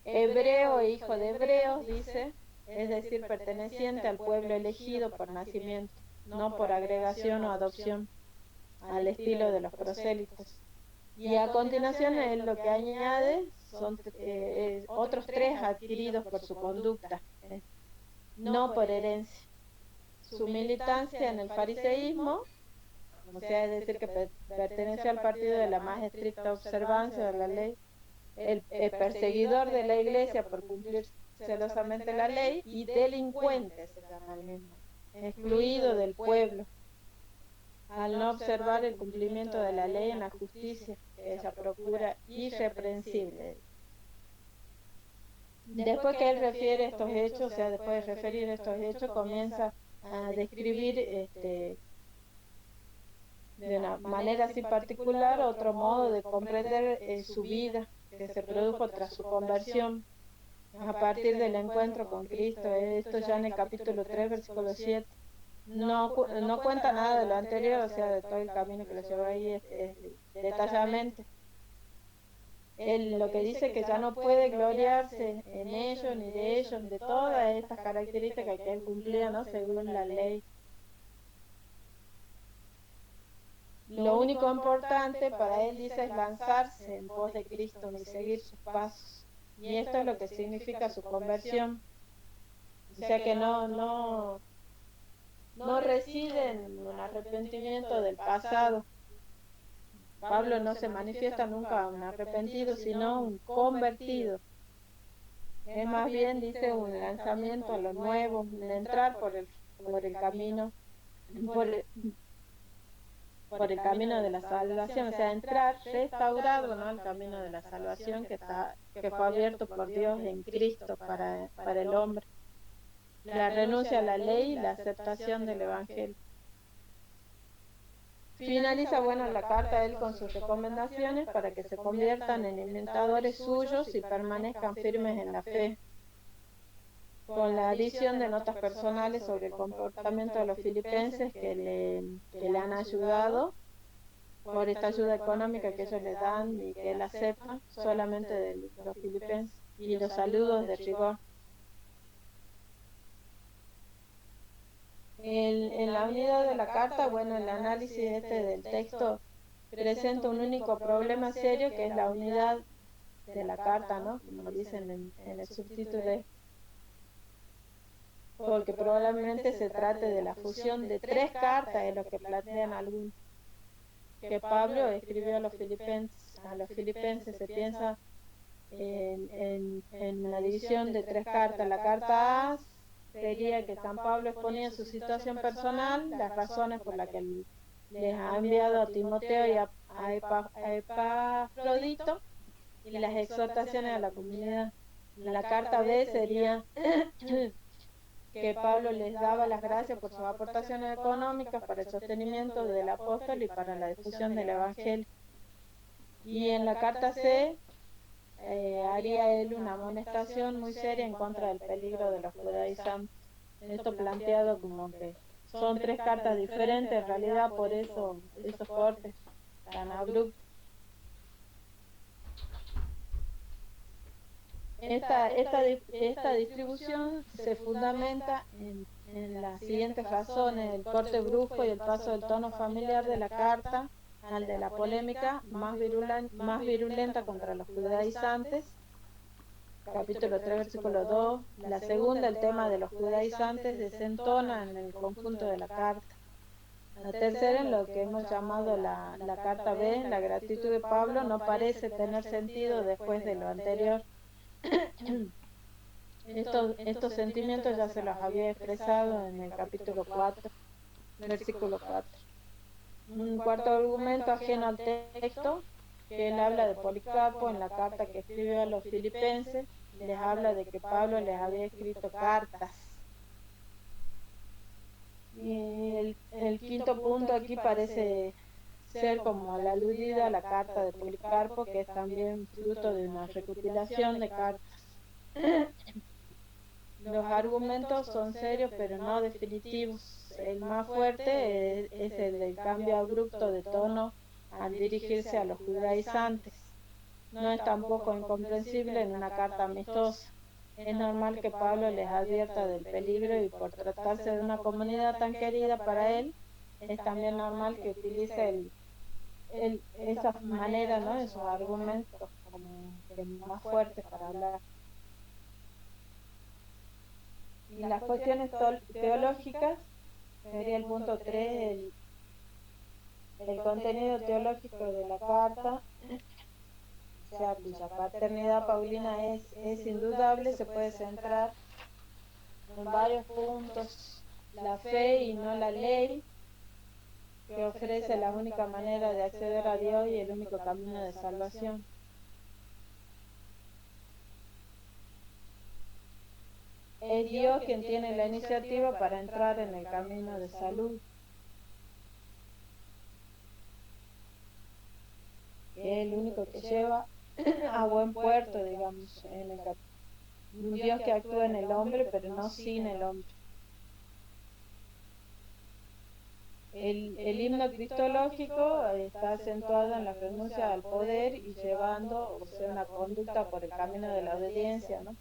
Hebreo e hijo de hebreos, dice, es decir, perteneciente al pueblo elegido por nacimiento, no por agregación o adopción, al estilo de los prosélitos. Y a continuación él lo que añade son otros 3 adquiridos por su conducta, no por herencia. Su militancia en el fariseísmo, o sea, es decir, que pertenece al partido de la más estricta observancia de la ley, el perseguidor de la iglesia por cumplir celosamente la ley, y delincuente se llama el mismo, excluido del pueblo, al no observar el cumplimiento de la ley en la justicia, que ella procura irreprensible. Después que él refiere estos hechos, o sea, después de referir estos hechos, comienza a describir de una manera así particular otro modo de comprender su vida que se produjo tras su conversión a partir del encuentro con Cristo. Esto ya en el capítulo 3, versículo 7. No cuenta nada de lo anterior, o sea, de todo el camino que lo llevó ahí detalladamente. él lo que dice que ya no puede gloriarse en ellos ni de ellos, de todas estas características que él cumplía, ¿no? Según la ley. Lo único importante para él, dice, es lanzarse en pos de Cristo y seguir sus pasos. Y esto es lo que significa su conversión. O sea que no reside en un arrepentimiento del pasado. Pablo no se manifiesta nunca un arrepentido, sino un convertido. Es más bien, dice, un lanzamiento a lo nuevo, un entrar por el camino, por el, por el camino de la salvación, o sea, entrar restaurado, ¿no? El camino de la salvación que fue abierto por Dios en Cristo para el hombre. La renuncia a la ley y la aceptación del Evangelio. Finaliza, bueno, la carta él con sus recomendaciones para que se conviertan en imitadores suyos y permanezcan firmes en la fe, con la adición de notas personales sobre el comportamiento de los filipenses que le han ayudado por esta ayuda económica que ellos le dan y que él acepta solamente de los filipenses, y los saludos de rigor. En la unidad de la carta, bueno, el análisis del texto presenta un único problema serio que es la unidad de la carta, ¿no? Como dicen en el subtítulo, porque probablemente se trate de la fusión de tres cartas, es lo que plantean algunos, que Pablo escribió a los filipenses. Se piensa en una división de tres cartas. La carta A sería que San Pablo exponía su situación personal, las razones por las que les ha enviado a Timoteo y a Epafrodito, y las exhortaciones a la comunidad. La carta B sería que Pablo les daba las gracias por sus aportaciones económicas para el sostenimiento del apóstol y para la difusión del Evangelio. Y en la carta C haría él una amonestación muy seria en contra del peligro de los judaizantes. Esto planteado como que son tres cartas diferentes, en realidad por eso esos cortes tan abruptos. Esta distribución se fundamenta en las siguientes razones: el corte brusco y el paso del tono familiar de la carta al de la polémica más virulenta contra los judaizantes, capítulo 3, versículo 2. La segunda, el tema de los judaizantes, desentona en el conjunto de la carta. La tercera, en lo que hemos llamado la carta B, la gratitud de Pablo no parece tener sentido después de lo anterior. Estos sentimientos ya se los había expresado en el capítulo 4, versículo 4. Un cuarto argumento ajeno al texto, que él habla de Policarpo en la carta que escribió a los filipenses, les habla de que Pablo les había escrito cartas. Y el quinto punto aquí parece ser como la aludida a la carta de Policarpo, que es también fruto de una recopilación de cartas. Los argumentos son serios pero no definitivos. El más fuerte es el del cambio abrupto de tono al dirigirse a los judaizantes. No es tampoco incomprensible en una carta amistosa. Es normal que Pablo les advierta del peligro, y por tratarse de una comunidad tan querida para él, es también normal que utilice esa manera, ¿no?, en sus argumentos como que más fuertes para hablar. Y las cuestiones teológicas, sería el punto 3, el contenido teológico de la carta, o sea, cuya paternidad paulina es indudable. Se puede centrar en varios puntos: la fe y no la ley, que ofrece la única manera de acceder a Dios y el único camino de salvación. Es Dios quien tiene la iniciativa para entrar en el camino de salud. Es el único que lleva a buen puerto, digamos, un Dios que actúa en el hombre, pero no sin el hombre. El himno cristológico está acentuado en la renuncia al poder y llevando, o sea, una conducta por el camino de la obediencia, ¿no?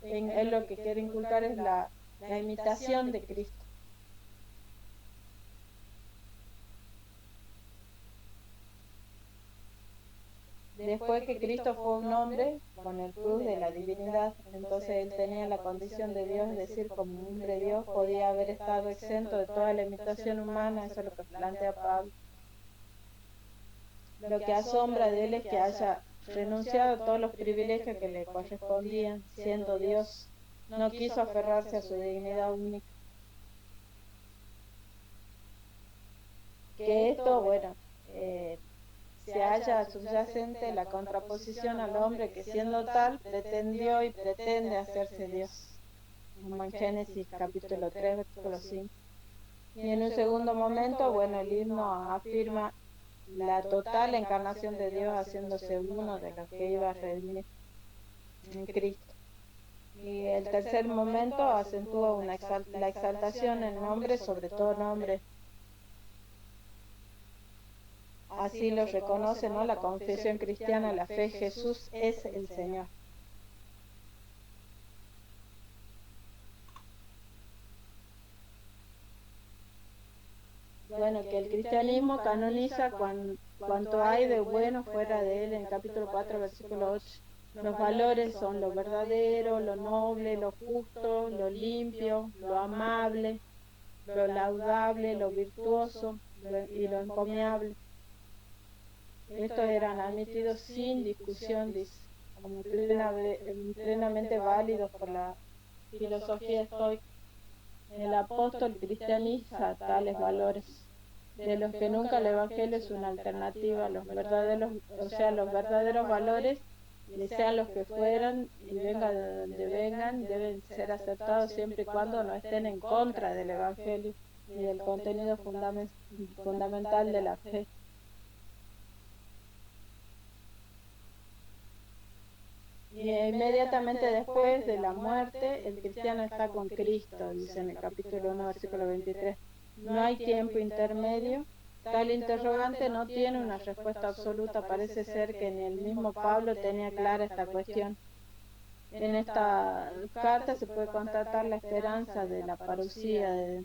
Él lo que quiere inculcar es la imitación de Cristo. Después que Cristo fue un hombre con el plus de la divinidad, entonces él tenía la condición de Dios, es decir, como un hombre Dios, podía haber estado exento de toda la imitación humana, eso es lo que plantea Pablo. Lo que asombra de él es que haya renunciado a todos los privilegios que le correspondían, siendo Dios. No quiso aferrarse a su dignidad única. Que esto, bueno, se halla subyacente la contraposición al hombre que siendo tal pretendió y pretende hacerse Dios, como en Génesis capítulo 3, versículo 5. Y en un segundo momento, bueno, el himno afirma la total encarnación de Dios haciéndose uno de los que iba a redimir en Cristo. Y el tercer momento acentúa la exaltación en nombre sobre todo nombre. Así lo reconoce, ¿no? La confesión cristiana, la fe, Jesús es el Señor. Bueno, que el cristianismo canoniza cuanto hay de bueno fuera de él en capítulo 4, versículo 8. Los valores son lo verdadero, lo noble, lo justo, lo limpio, lo amable, lo laudable, lo virtuoso y lo encomiable. Estos eran admitidos sin discusión, dice, como plenamente válidos por la filosofía estoica. El apóstol cristianiza tales valores, de los que nunca el Evangelio es una alternativa a los verdaderos, o sea, los verdaderos valores, y sean los que fueran y vengan de donde vengan, deben ser aceptados siempre y cuando no estén en contra del Evangelio y del contenido fundamental de la fe. Y inmediatamente después de la muerte, el cristiano está con Cristo, dice en el capítulo 1, versículo 23. No hay tiempo intermedio. Tal interrogante no tiene una respuesta absoluta. Parece ser que ni el mismo Pablo tenía clara esta cuestión. En esta carta se puede constatar la esperanza de la parucía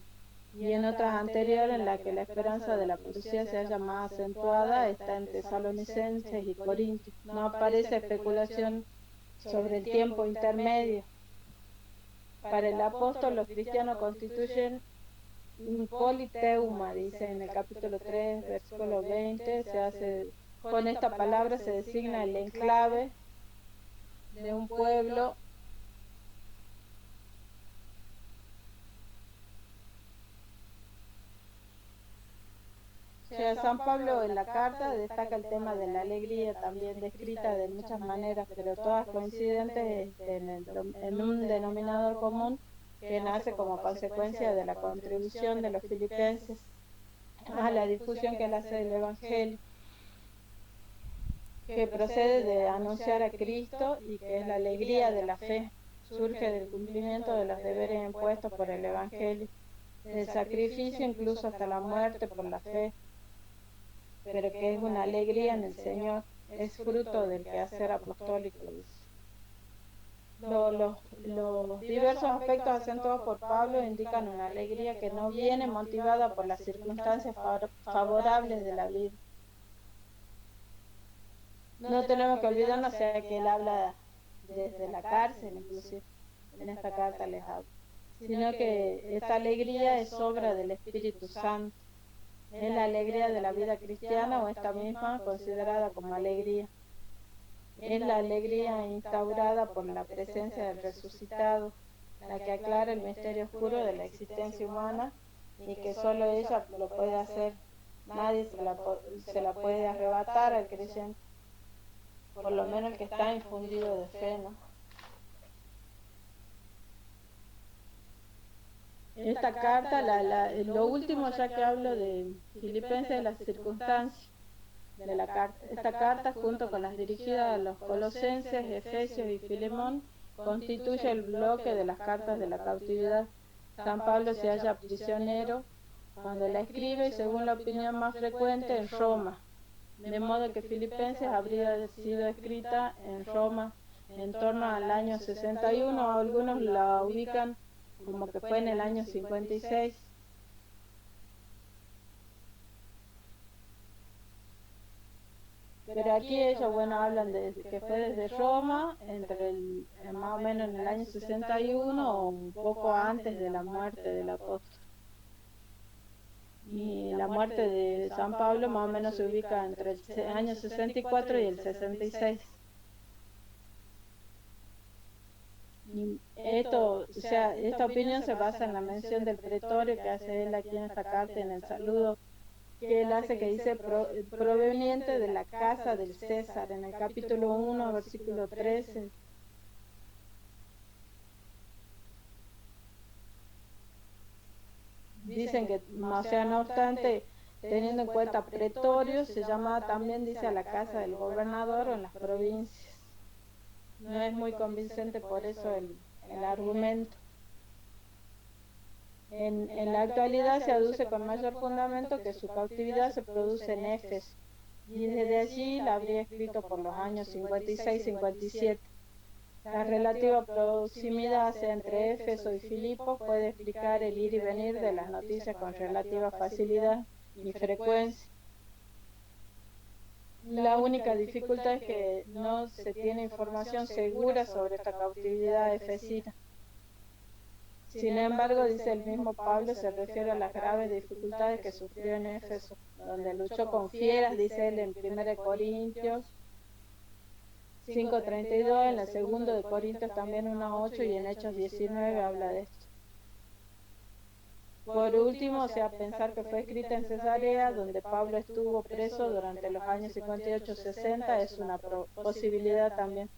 y en otras anteriores en la que la esperanza de la parucía se haya más acentuada está en Tesalonicenses y Corintios. No aparece especulación sobre el tiempo intermedio. Para el apóstol, los cristianos constituyen un politeuma, dice en el capítulo 3, versículo 20, con esta palabra se designa el enclave de un pueblo San Pablo en la carta destaca el tema de la alegría, también descrita de muchas maneras, pero todas coincidentes en un denominador común que nace como consecuencia de la contribución de los filipenses a la difusión que él hace del Evangelio, que procede de anunciar a Cristo y que es la alegría de la fe, surge del cumplimiento de los deberes impuestos por el Evangelio, del sacrificio incluso hasta la muerte por la fe, pero que es una alegría en el Señor, es fruto del quehacer apostólico. Los diversos aspectos acentuados por Pablo indican una alegría que no viene motivada por las circunstancias favorables de la vida. No tenemos que olvidarnos que él habla desde la cárcel, inclusive, en esta carta les habla, sino que esta alegría es obra del Espíritu Santo. Es la alegría de la vida cristiana o esta misma considerada como alegría. Es la alegría instaurada por la presencia del resucitado, la que aclara el misterio oscuro de la existencia humana y que solo ella lo puede hacer. Nadie se la puede arrebatar al creyente, por lo menos el que está infundido de fe, ¿no? Esta carta, lo último ya que hablo de Filipenses, es las circunstancias de la carta. Esta carta, junto con las dirigidas a los Colosenses, Efesios y Filemón, constituye el bloque de las cartas de la cautividad. San Pablo se halla prisionero cuando la escribe y según la opinión más frecuente en Roma, de modo que Filipenses habría sido escrita en Roma en torno al año 61, o algunos la ubican como que fue en el año 56. Pero aquí ellos, bueno, hablan de que fue desde Roma, más o menos en el año 61 o un poco antes de la muerte del apóstol. Y la muerte de San Pablo más o menos se ubica entre el año 64 y el 66. Y esto, o sea, esta opinión se basa en la mención del pretorio que hace él aquí en esta carta, en el saludo que él hace, que dice proveniente de la casa del César, en el capítulo 1, versículo 13. Dicen que, o sea, no obstante, teniendo en cuenta pretorio, se llama también, dice, a la casa del gobernador o en las provincias. No es muy convincente por eso el argumento. En la actualidad se aduce con mayor fundamento que su cautividad se produce en Éfeso, y desde allí la habría escrito por los años 56-57. La relativa proximidad entre Éfeso y Filipo puede explicar el ir y venir de las noticias con relativa facilidad y frecuencia. La única dificultad es que no se tiene información segura sobre esta cautividad efesina. Sin embargo, dice el mismo Pablo, se refiere a las graves dificultades que sufrió en Éfeso, donde luchó con fieras, dice él en 1 Corintios 5:32, en la 2 de Corintios también 1:8 y en Hechos 19 habla de esto. Por último, o sea, pensar que fue escrita en Cesarea, donde Pablo estuvo preso durante los años 58-60, es una posibilidad también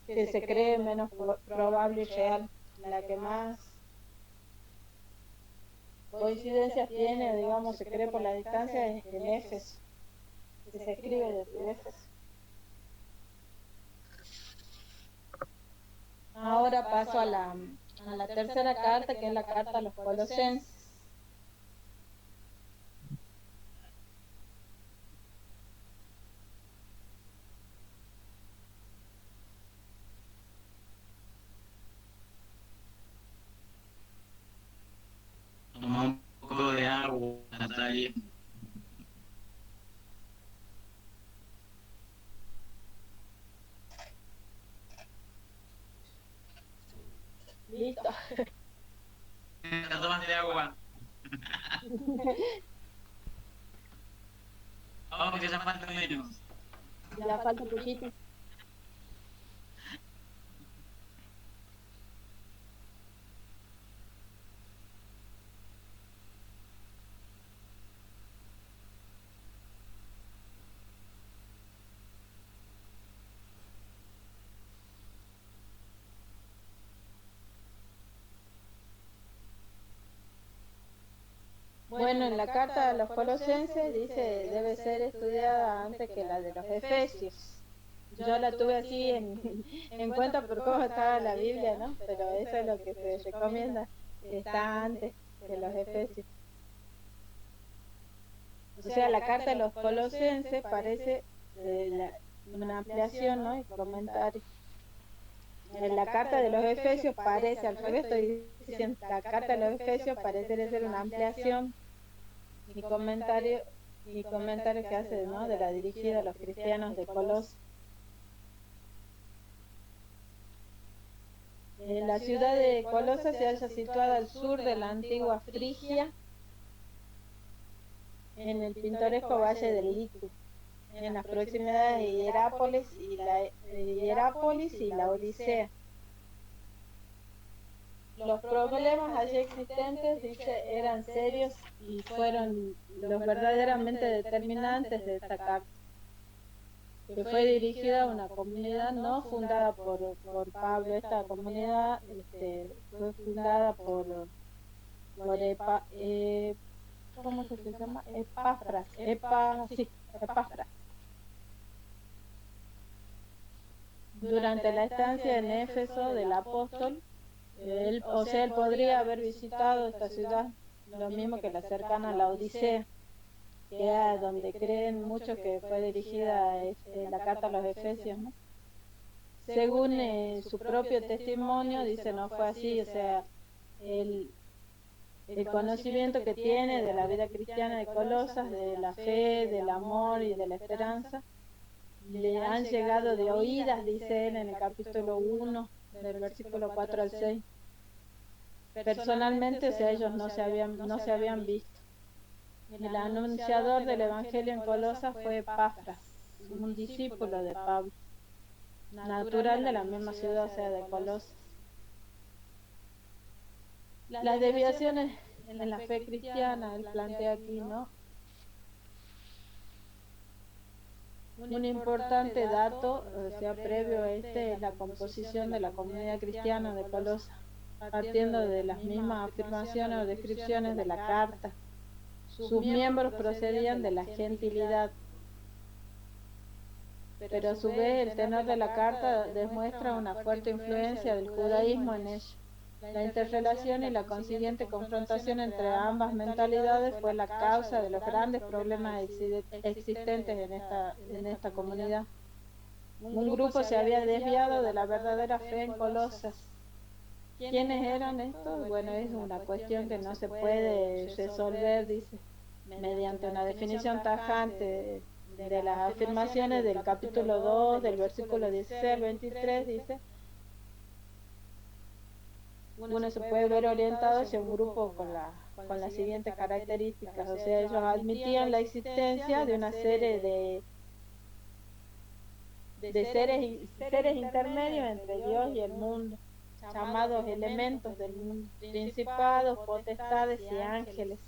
que se cree menos probable y real. La que más coincidencias tiene, digamos, se cree por la distancia, es en Éfeso, que se escribe desde Éfeso. Ahora paso a la tercera carta, que es la carta a los Colosenses. Toma un poco de agua, Natalia. Listo. Tomaste agua. Vamos, que ya falta menos. Ya falta poquito. Bueno, en la carta a los Colosenses dice debe ser estudiada antes que la de los Efesios. Yo la tuve así en cuenta por cómo estaba la Biblia, ¿no? Pero eso es lo que se recomienda, que está antes que los Efesios. O sea, la carta de los Colosenses parece una ampliación, ¿no? Y comentario. En la carta de los Efesios parece, al revés estoy diciendo, la carta de los Efesios parece ser una ampliación y comentario que hace, ¿no? De la dirigida a los cristianos de Colosas. La ciudad de Colosas se halla situada al sur de la antigua Frigia, en el pintoresco valle del Litu, en las proximidades de Hierápolis y la Odisea. Los problemas allí existentes, dice, eran serios y fueron los verdaderamente determinantes de esta carta, que fue dirigida a una comunidad no fundada por Pablo. Esta comunidad fue fundada por ¿cómo se llama? Epafras. Epafras. Durante la estancia en Éfeso del apóstol, él podría haber visitado esta ciudad lo mismo que la cercana a la Odisea, que era donde creen muchos que fue dirigida la carta a los Efesios, ¿no? Según su propio testimonio, dice no fue así, o sea, el, el conocimiento que tiene de la vida cristiana de Colosas, de la fe, del amor y de la esperanza, le han llegado de oídas, dice él en el capítulo 1, del versículo 4 al 6. Personalmente, o sea, ellos no se habían visto. El anunciador del Evangelio en Colosas fue Epafras, un discípulo de Pablo, natural de la misma ciudad, o sea, de Colosas. Las desviaciones en la fe cristiana, él plantea aquí, ¿no? Un importante dato, o sea, previo a este, es la composición de la comunidad cristiana de Colosas, partiendo de las mismas afirmaciones o descripciones de la carta. Sus miembros procedían de la gentilidad, pero a su vez el tenor de la carta demuestra una fuerte influencia del judaísmo en ella. La interrelación y la consiguiente confrontación entre ambas mentalidades fue la causa de los grandes problemas existentes en esta comunidad. Un grupo se había desviado de la verdadera fe en Colosas. ¿Quiénes eran estos? Bueno, es una cuestión que no se puede resolver, dice, mediante una definición tajante de las afirmaciones del capítulo 2, del versículo 16 al 23, dice. Uno se puede ver orientado hacia un grupo con las siguientes características, o sea, ellos admitían la existencia de una serie de seres intermedios entre Dios y el mundo, llamados elementos del mundo, principados, potestades y ángeles.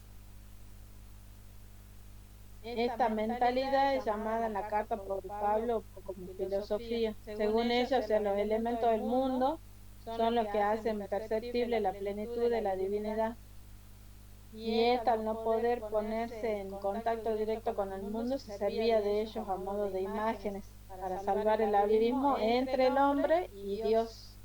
Esta mentalidad es llamada en la carta por Pablo como filosofía. Según ellos, los elementos del mundo son los que hacen perceptible la plenitud de la divinidad. Y esta, al no poder ponerse en contacto directo con el mundo, se servía de ellos a modo de imágenes para salvar el abismo entre el hombre y Dios.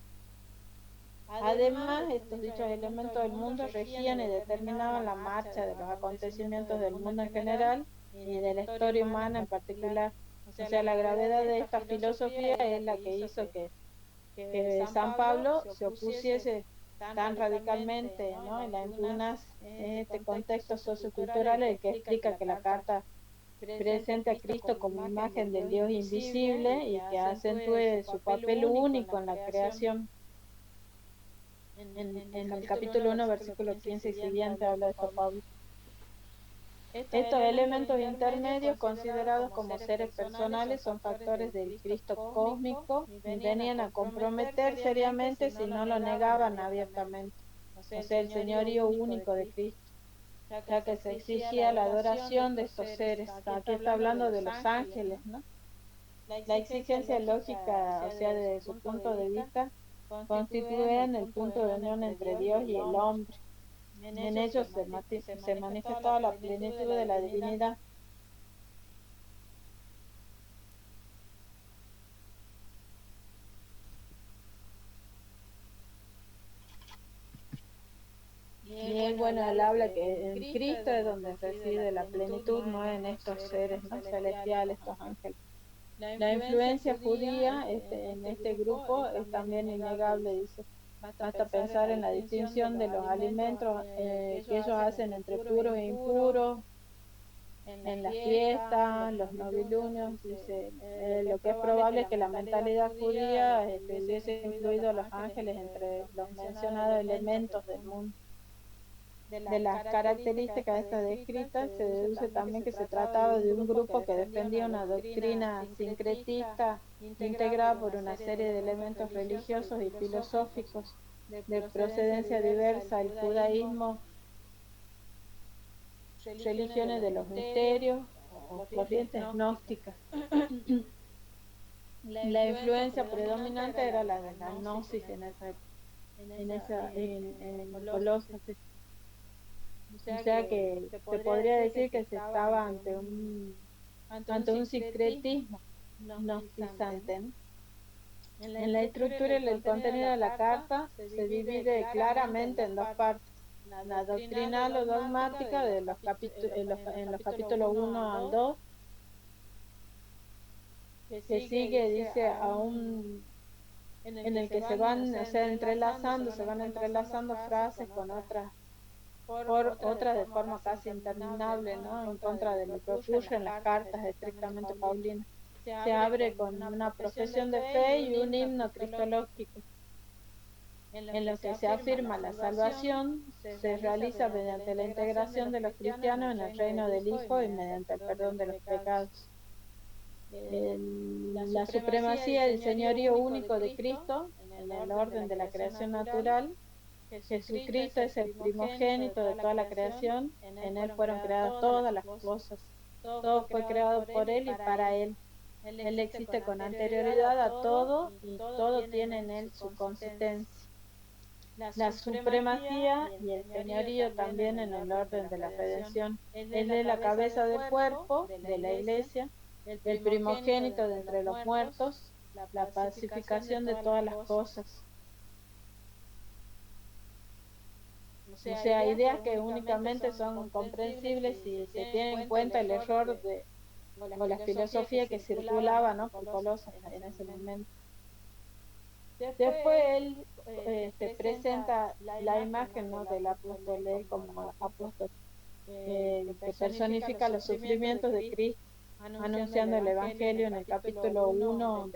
Además, estos dichos elementos del mundo regían y determinaban la marcha de los acontecimientos del mundo en general y de la historia humana en particular. O sea, la gravedad de esta filosofía es la que hizo que San Pablo se opusiese tan radicalmente, ¿no? En la impugnancia en este contexto sociocultural, el que explica que la carta presente a Cristo como imagen del Dios invisible y que acentúe su papel único en la creación. En el capítulo 1, versículo 15 y siguiente habla de esto Pablo. Estos elementos intermedios, considerados como seres personales, son factores del Cristo cósmico y venían a comprometer seriamente si no lo negaban abiertamente. O sea, el señorío único de Cristo, ya que se exigía la adoración de estos seres. Aquí está hablando de los ángeles, ¿no? La exigencia lógica, o sea, desde su punto de vista, constituyen el punto de unión entre Dios y el hombre. En ellos se manifestaba la plenitud de la divinidad. Y él, bueno, él habla que en Cristo es donde reside la plenitud, no en estos seres, ¿no?, celestiales, estos ángeles. La influencia judía en este grupo es también innegable, dice. Basta pensar en la distinción de los alimentos que ellos hacen entre puros e impuros, en las fiestas, los novilunios, dice. Lo que es probable es que la mentalidad judía hubiese incluido a los ángeles entre los mencionados elementos del mundo. De las características estas descritas se deduce también que se trataba de un grupo que defendía una doctrina sincretista integrada por una serie de elementos religiosos y filosóficos de procedencia diversa: el judaísmo, religiones de los misterios o corrientes gnósticas. La influencia predominante era la de la gnosis en Colosas. O sea que se podría decir que se estaba ante un sincretismo gnosticante, ¿no? En la estructura y el contenido de la carta se divide claramente en dos partes. la doctrinal o dogmática de en los capítulos 1 al 2, que sigue, dice, aún en el que se van, o sea, se van entrelazando frases con otras, por otras de forma casi interminable, ¿no? En contra de lo que ocurre en las cartas estrictamente paulinas. Se abre con una profesión de fe y un himno cristológico, en lo que se afirma la salvación se realiza mediante la integración de los cristianos en el reino del Hijo y mediante el perdón de los pecados. La supremacía y el señorío único de Cristo en el orden de la creación natural. Jesucristo es el primogénito de toda la creación, en Él fueron creadas todas las cosas, todo fue creado por Él y para Él. Él existe con anterioridad a todo y todo tiene en Él su consistencia. La supremacía y el señorío también en el orden de la redención. Él es la cabeza del cuerpo, de la iglesia, el primogénito de entre los muertos, la pacificación de todas las cosas. O sea, ideas que únicamente son comprensibles si se tiene en cuenta el error o la filosofía que circulaba, ¿no?, por Colosas en ese momento. Después él presenta la imagen, ¿no?, del apóstol, él como apóstol, que personifica los sufrimientos de Cristo, anunciando el Evangelio en el capítulo 1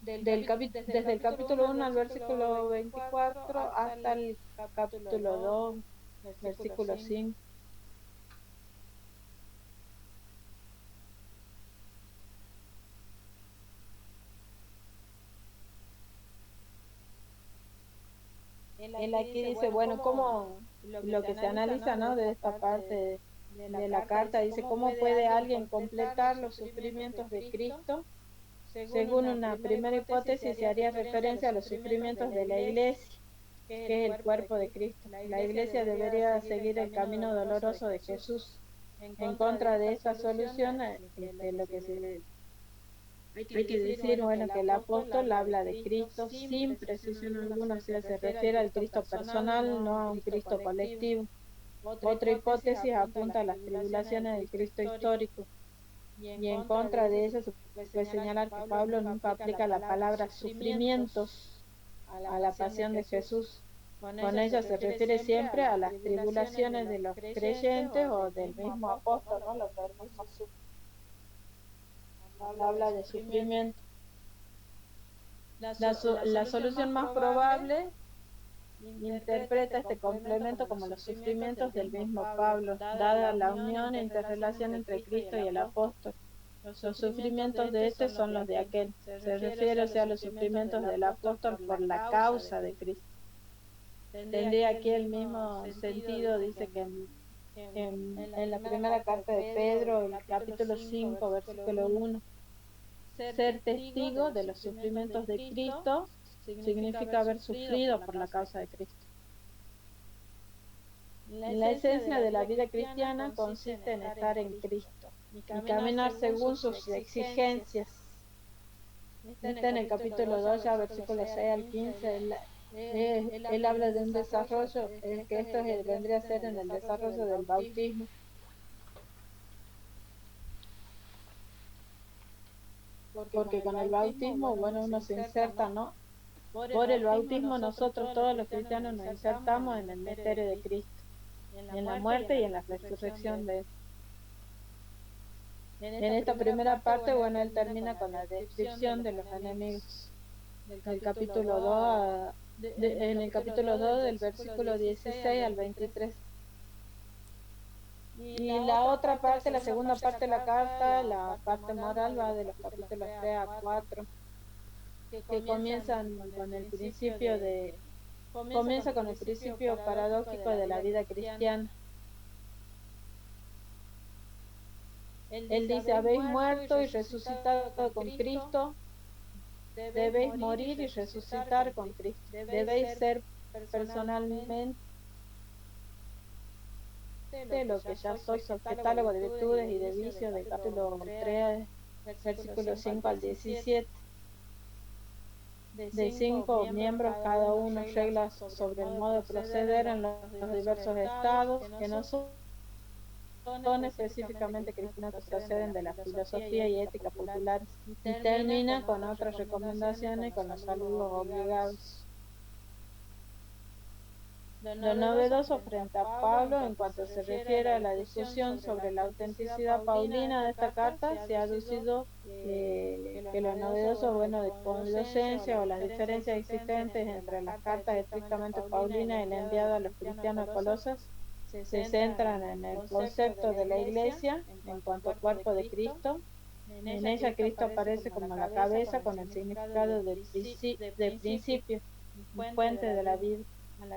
desde el capítulo 1 al versículo 24 hasta el capítulo 2, versículo 5. Él aquí dice, bueno, cómo lo que se analiza, ¿no?, de esta parte de la carta, dice, ¿cómo puede alguien completar los sufrimientos de Cristo? Según una primera hipótesis, se haría referencia a los sufrimientos de la iglesia, que es el cuerpo de Cristo. La iglesia debería seguir el camino doloroso de Jesús. En contra de esta solución, lo que hay que decir, bueno, que el apóstol habla de Cristo sin precisión alguna, o sea, se refiere al Cristo personal, no a un Cristo colectivo. Otra hipótesis apunta a las tribulaciones del Cristo histórico, y en contra de eso se puede señalar que Pablo nunca aplica la palabra sufrimientos a la pasión de Jesús. Con ella se refiere siempre a las tribulaciones de los creyentes o del mismo apóstol, ¿no?, lo que él mismo sufre. Habla de sufrimiento. La solución más probable interpreta este complemento como los sufrimientos del mismo Pablo, dada la unión e interrelación entre Cristo y el apóstol. Los sufrimientos de este son los de aquel. Se refiere, o sea, a los sufrimientos del apóstol por la causa de Cristo. Tendría aquí el mismo sentido, dice que en la primera carta de Pedro, el capítulo 5, versículo 1. Ser testigo de los sufrimientos de Cristo significa haber sufrido por la causa de Cristo. La esencia de la vida cristiana consiste en estar en Cristo y caminar según sus exigencias. Está en el capítulo 2, ya versículos 6 al 15, él habla de un desarrollo, que esto vendría a ser en el desarrollo del bautismo. Porque con el bautismo, bueno, uno se inserta, ¿no? Por el bautismo nosotros todos los cristianos nos insertamos en el misterio de Cristo, en la muerte y en la resurrección de Él. En esta primera parte, bueno, él termina con la descripción de los enemigos. Del capítulo 2 en el capítulo 2 del versículo 16 al 23. Y la otra parte, la segunda parte de la carta, la parte moral, va de los capítulos 3 a 4, que comienzan con el principio comienza con el principio paradójico de la vida cristiana. Él dice, habéis muerto y resucitado con Cristo, debéis morir y resucitar con Cristo, debéis ser personalmente lo que ya sois, catálogo de virtudes y de vicios, del capítulo 3, versículos 5 al 17. de 5 miembros, cada uno reglas sobre el modo de proceder en los diversos estados, que no son específicamente cristianos, que proceden de la filosofía y ética populares, y termina con otras recomendaciones con los saludos obligados. Lo novedoso frente a Pablo en cuanto se refiere a la discusión sobre la autenticidad paulina de esta carta, se ha aducido que lo novedoso, bueno, de Colosenses o las diferencias existentes entre las cartas estrictamente paulinas y la enviada a los cristianos de Colosas se centran en el concepto de la iglesia en cuanto al cuerpo de Cristo. En ella Cristo aparece como la cabeza con el significado de principio, fuente de la vida,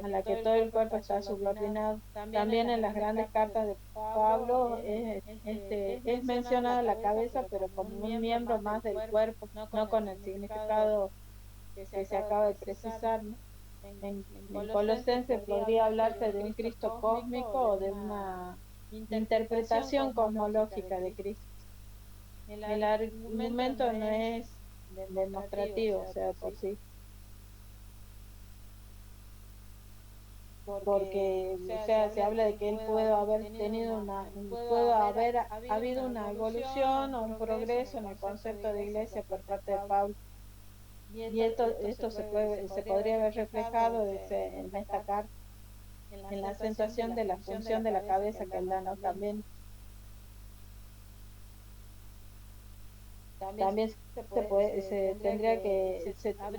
a la que todo el cuerpo está subordinado. También en las grandes cartas de Pablo es mencionada la cabeza, pero como un miembro más del cuerpo, no con el significado que se acaba de precisar, ¿no? En Colosenses podría hablarse de un Cristo cósmico o de una interpretación cosmológica de Cristo. El argumento no es demostrativo, o sea, por sí. Porque, o sea, se habla de que él puede haber tenido puede haber habido una evolución o un progreso en el concepto de iglesia por parte de Pablo. Y esto se podría ver reflejado en esta carta, en la acentuación de la función de la cabeza que él da, ¿no? También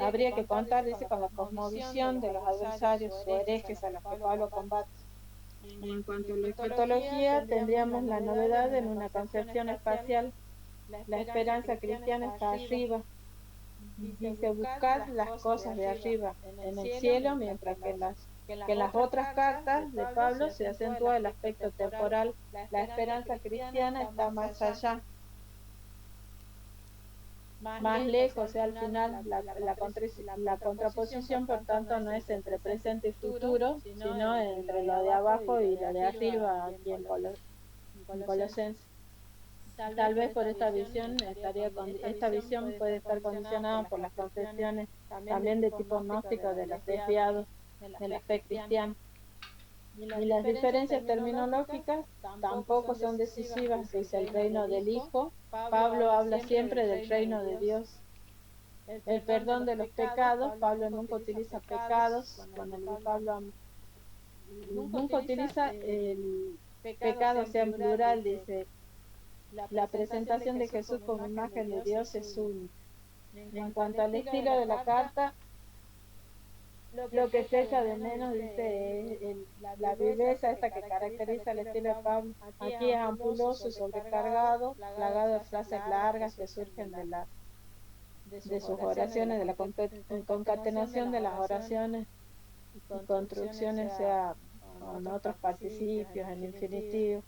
habría que contar, dice, con la cosmovisión de los adversarios o herejes a los que Pablo combate. En cuanto a la escatología, tendríamos la novedad en una concepción espacial. La esperanza cristiana está arriba. Dice, buscar las cosas de arriba, en el cielo, mientras que en las otras cartas de Pablo se acentúa el aspecto temporal. La esperanza cristiana está más allá, más lejos, o sea, al final la contraposición, por tanto, no es entre presente y futuro, sino entre lo de abajo y lo de arriba, aquí en Colosenses. Tal vez por esta visión esta visión puede estar condicionada por las concepciones también de tipo gnóstico de los desviados de la fe cristiana. Y las diferencias terminológicas tampoco son decisivas, dice el reino del Hijo. Pablo habla siempre del reino de Dios. El perdón de los pecados, Pablo nunca utiliza pecados, nunca utiliza el pecado, sea en plural, dice, la presentación de Jesús como imagen de Dios es única. En cuanto al estilo de la carta, lo que se echa de menos, dice, la viveza esta que caracteriza el estilo de Pablo. Aquí es ampuloso, sobrecargado, plagado de frases largas que surgen de sus oraciones, de la concatenación de las oraciones y construcciones, sea con otros participios, en infinitivo.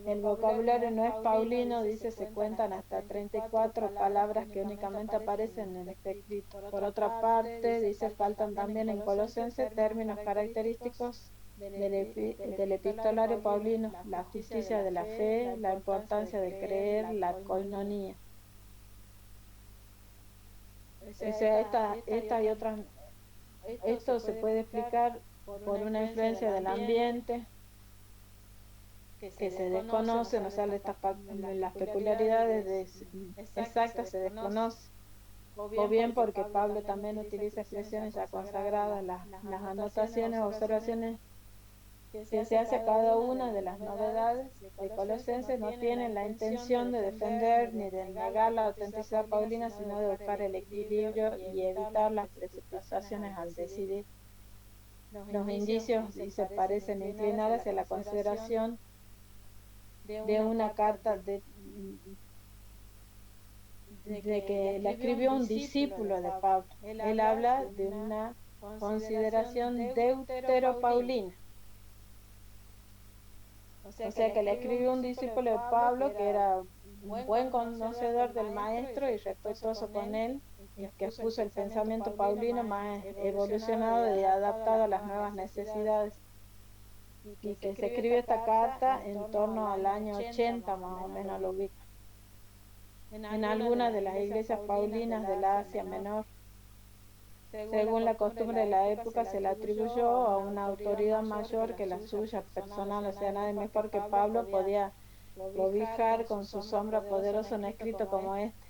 El vocabulario no es paulino, dice, se cuentan hasta 34 palabras que únicamente aparecen en este escrito. Por otra parte, dice, faltan también en Colosenses términos característicos del epistolario paulino, la justicia de la fe, la importancia de creer, la koinonía. O sea, esta y otras, esto se puede explicar por una influencia del ambiente que se desconocen, o sea, las peculiaridades exactas se desconocen, o bien porque Pablo también utiliza expresiones ya consagradas, las anotaciones o observaciones que se hace a cada una de las novedades de Colosenses no tienen la intención de defender ni de negar la autenticidad paulina, sino de buscar el equilibrio y evitar las precipitaciones al decidir. Los indicios, dice, parecen inclinar hacia la consideración de una carta de que la escribió un discípulo de Pablo. Él habla de una consideración deuteropaulina. O sea que la escribió un discípulo de Pablo que era un buen conocedor del maestro y respetuoso con él, y que expuso el pensamiento paulino más evolucionado y adaptado a las nuevas necesidades. Y que se escribió esta carta en torno al año 80, más o menos lo ubica. en algunas de las iglesias paulinas de la Asia Menor. Según la costumbre de la época, se le atribuyó a una autoridad mayor que la suya personal, o sea, nadie mejor que Pablo podía cobijar con su sombra poderosa un escrito como este.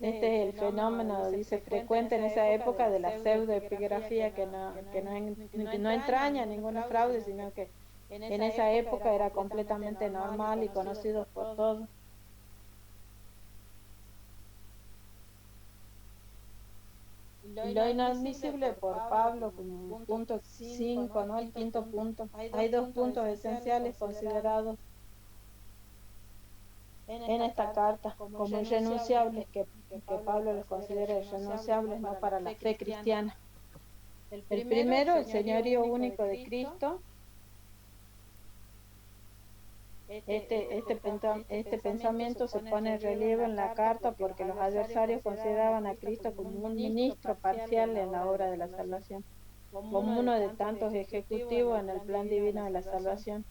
Este es el fenómeno, dice, frecuente en esa época de la pseudoepigrafía que no entraña ningún fraude, sino que en esa época era completamente normal y conocido por todos. Lo inadmisible por Pablo, como punto 5, ¿no? El quinto punto. Hay dos puntos esenciales considerados en esta carta como irrenunciables, que Pablo los considera irrenunciables, ¿no?, para la fe cristiana. El primero, el señorío único de Cristo. Este pensamiento se pone en relieve en la carta porque los adversarios consideraban a Cristo como un ministro parcial en la obra de la salvación, como uno de tantos ejecutivos en el plan divino de la salvación.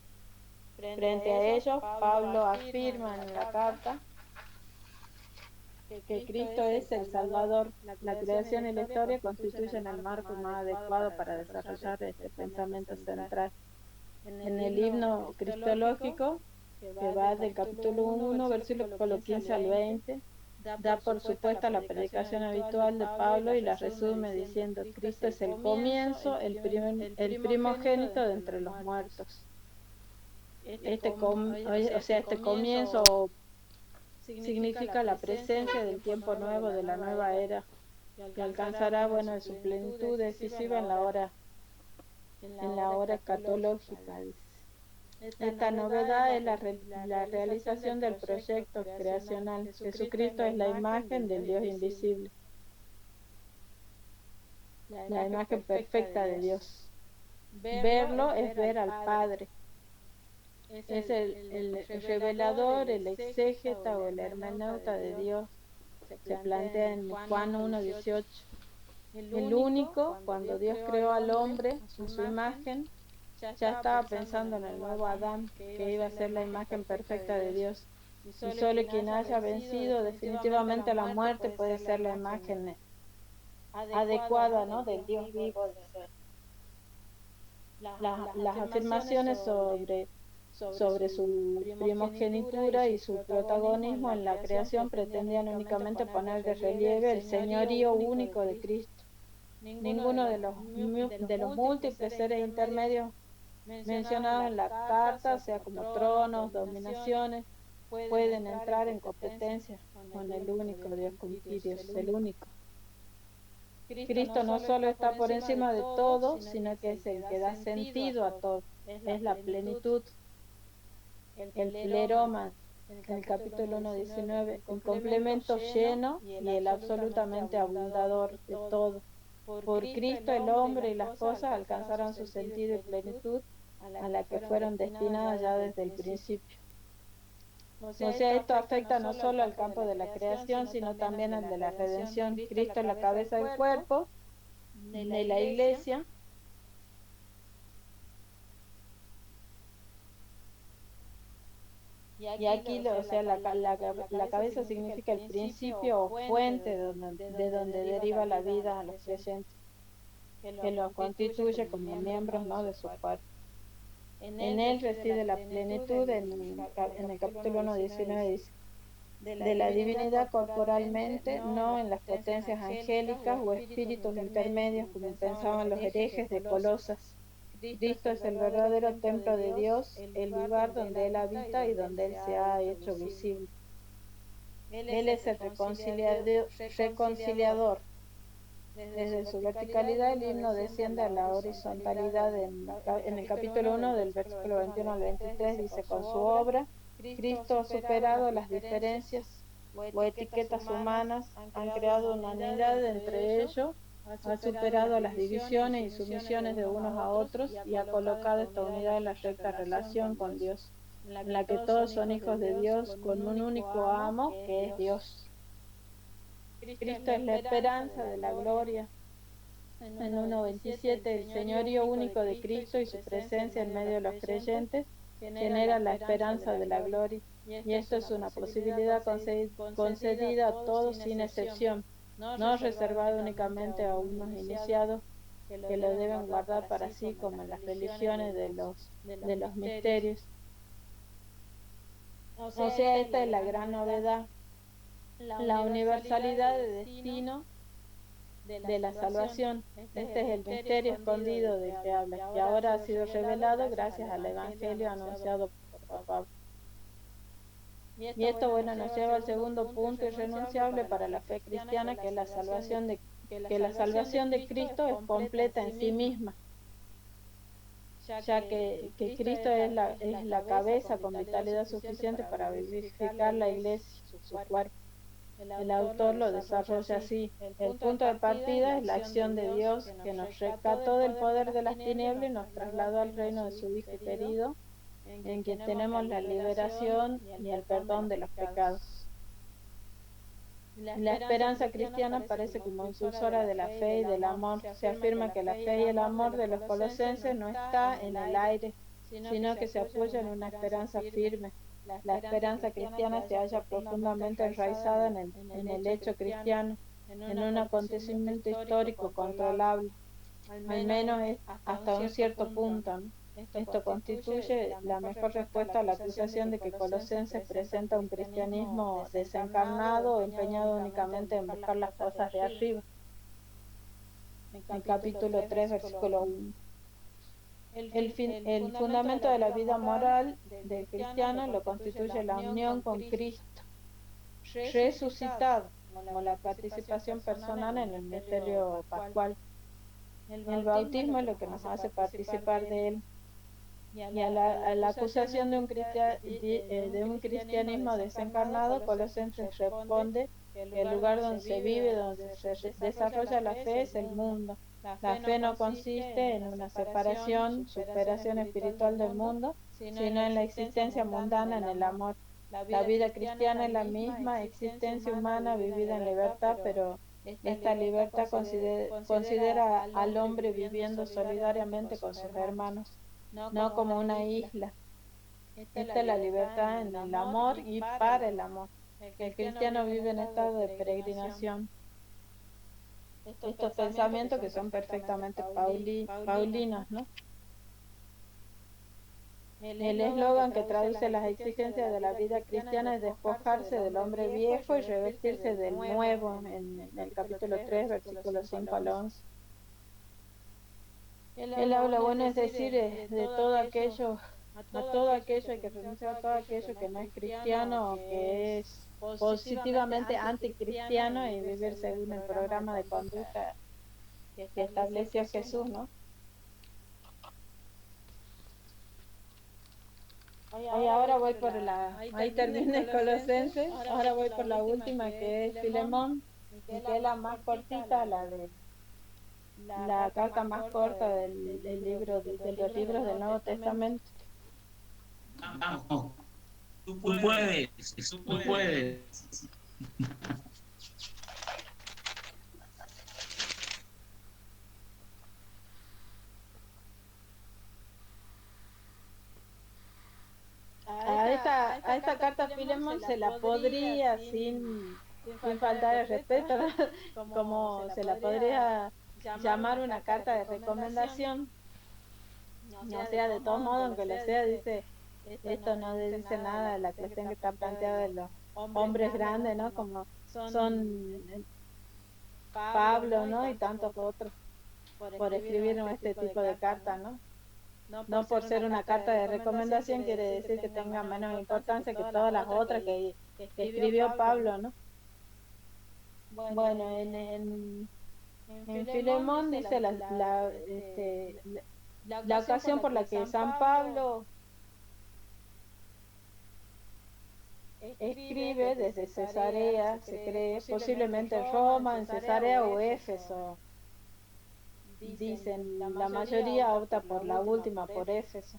Frente a ellos, Pablo afirma en la carta que Cristo es el Salvador. La creación y la historia constituyen el marco más adecuado para desarrollar este pensamiento central. En el himno cristológico, que va del capítulo 1, versículo 15 al 20, da por supuesta la predicación habitual de Pablo y la resume diciendo: Cristo es el comienzo, el primogénito de entre los muertos. Este comienzo significa la presencia del tiempo nuevo, de la nueva era, que alcanzará, de su plenitud decisiva en la hora escatológica. Esta novedad es la realización del proyecto creacional. Jesucristo es la imagen del Dios invisible, la imagen perfecta de Dios. Verlo es ver al Padre. Es el revelador, el exégeta o el hermeneuta de Dios. Se plantea en Juan 1:18. El único, cuando Dios creó al hombre en su imagen, ya estaba pensando en el nuevo Adán, que iba a ser la imagen perfecta de Dios. Y solo quien haya vencido definitivamente a la muerte puede ser la imagen adecuada, ¿no?, del Dios vivo. Las afirmaciones sobre su primogenitura y su protagonismo en la creación pretendían únicamente poner de relieve el señorío único de Cristo. Ninguno de los múltiples seres intermedios mencionados en la carta, sea como tronos, dominaciones, pueden entrar en competencia con el único Dios, con Dios, el único. Cristo no solo está por encima de todo, sino que es el que da sentido a todo, es la plenitud, el pleroma, en el capítulo 1:19, el complemento lleno y el absolutamente abundador de todo. Por Cristo el hombre y las cosas alcanzaron su sentido y plenitud a la que fueron destinadas ya desde el principio. O sea, esto afecta no solo al campo de la creación, sino también al de la redención. Cristo es la cabeza del cuerpo, de la iglesia. Y aquí, la cabeza significa el principio o fuente de donde deriva la vida a los creyentes, que los constituye como miembros, ¿no?, de su cuerpo. En él reside la plenitud, en el capítulo 1:19 dice, de la divinidad corporalmente, no en las potencias angélicas o espíritus intermedios como pensaban los herejes de Colosas. Cristo es el verdadero templo de Dios, el lugar donde Él habita y donde Él se ha hecho visible. Él es el reconciliador. Desde su verticalidad el himno desciende a la horizontalidad. En el capítulo 1 del versículo 21 al 23 dice: con su obra, Cristo ha superado las diferencias o etiquetas humanas, han creado una unidad entre ellos, ha superado las divisiones y sumisiones de unos a otros y ha colocado esta unidad en la recta relación con Dios, en la que todos son hijos de Dios con un único amo que es Dios. Cristo es la esperanza de la gloria. En 1:27, el señorío único de Cristo y su presencia en medio de los creyentes genera la esperanza de la gloria. y esto es una posibilidad concedida a todos sin excepción, no reservado únicamente a unos iniciados que lo deben guardar para sí, como en las religiones de los misterios. O sea, esta es la gran novedad, la universalidad de destino de la salvación. Este es el misterio escondido del que habla, que ahora ha sido revelado gracias al Evangelio anunciado por Pablo. Y esto, bueno, nos lleva al segundo punto irrenunciable para la fe cristiana, que es la salvación que la salvación de Cristo es completa en sí misma, ya que Cristo es la cabeza con vitalidad suficiente para vivificar la iglesia, su cuerpo. El autor lo desarrolla así: el punto de partida es la acción de Dios que nos rescató del poder de las tinieblas y nos trasladó al reino de su Hijo querido, en quien tenemos la liberación y el perdón de los pecados. La esperanza cristiana aparece como impulsora de la fe y del amor. Se afirma que la fe y el amor de los colosenses no está en el aire, sino que se apoya en una esperanza firme. La esperanza cristiana se halla profundamente enraizada en el hecho cristiano, en un acontecimiento histórico controlable, al menos hasta un cierto punto, ¿no? Esto constituye la mejor respuesta a la acusación de que Colosenses presenta un cristianismo desencarnado o empeñado únicamente en buscar las cosas de arriba. En capítulo 3, versículo 1. El fundamento de la vida moral del cristiano lo constituye la unión con Cristo, resucitado, como la participación personal en el misterio pascual. El bautismo es lo que nos hace participar de él. Y a la acusación de un cristianismo desencarnado, Colosenses responde que el lugar donde se vive, donde se desarrolla la fe, es el mundo. La fe no consiste en una superación espiritual del mundo, sino en la existencia mundana en el amor. La vida cristiana es la misma existencia humana vivida en libertad, pero esta libertad considera al hombre viviendo solidariamente con sus hermanos, no como una isla. Esta es la libertad en el amor y para el amor. El cristiano vive en estado de peregrinación. Estos pensamientos que son perfectamente paulinos, ¿no? El eslogan que traduce las exigencias de la vida cristiana es despojarse del hombre viejo y revestirse del nuevo, en el capítulo 3, versículos 5 al 11. El habla, bueno, es decir, de todo aquello, a todo aquello hay que renunciar a todo aquello que no es cristiano o que es positivamente anticristiano y vivir según el programa de conducta que estableció Jesús, ¿no? Y ahora voy por ahí termina Colosenses, ahora voy por la última, que es Filemón, que es la más cortita, la carta más corta de los libros del Nuevo Testamento. Vamos, tú puedes, tú puedes. A esta carta Filemón se la podría, sin faltar el respeto, como se la podría llamar una carta de recomendación. O sea, de todos modos, aunque lo sea, dice, esto no dice nada de la cuestión que está planteada de los hombres grandes, ¿no? Como son Pablo, ¿no? Y tantos otros, por escribir este tipo de cartas, ¿no? No por ser una carta de recomendación quiere decir que tenga menos importancia que todas las otras que escribió Pablo, ¿no? Bueno, en Filemón dice la ocasión por la que San Pablo escribe desde Cesarea, se cree, posiblemente Roma, en Cesarea o Éfeso. Dicen, la mayoría opta por la última, por Éfeso,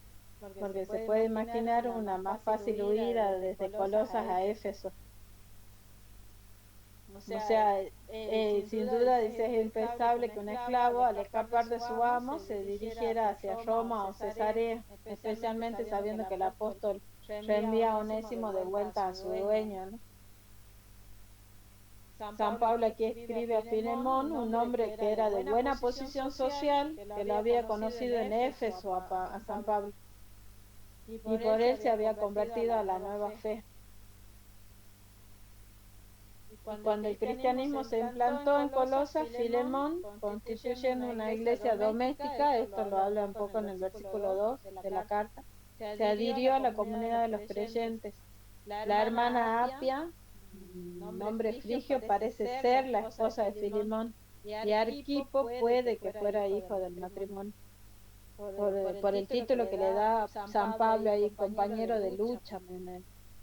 porque se puede imaginar una más fácil huida desde Colosas a Éfeso. O sea, sin duda dice, es impensable que un esclavo, al escapar de su amo, se dirigiera hacia Roma o Cesarea, especialmente sabiendo que el apóstol reenvía a Onésimo de vuelta a su dueño, ¿no? San Pablo aquí escribe a Filemón, un hombre que era de buena posición social, que lo había conocido en Éfeso a San Pablo, y por él se había convertido a la nueva fe. Y cuando el cristianismo se implantó en Colosas, Filemón, constituyendo una iglesia doméstica, esto lo habla un poco en el versículo 2 de la carta, se adhirió a la comunidad de los creyentes. La hermana Apia, nombre frigio, parece ser la esposa de Filemón, y Arquipo puede que fuera hijo del matrimonio, por el título que le da San Pablo ahí, compañero de lucha.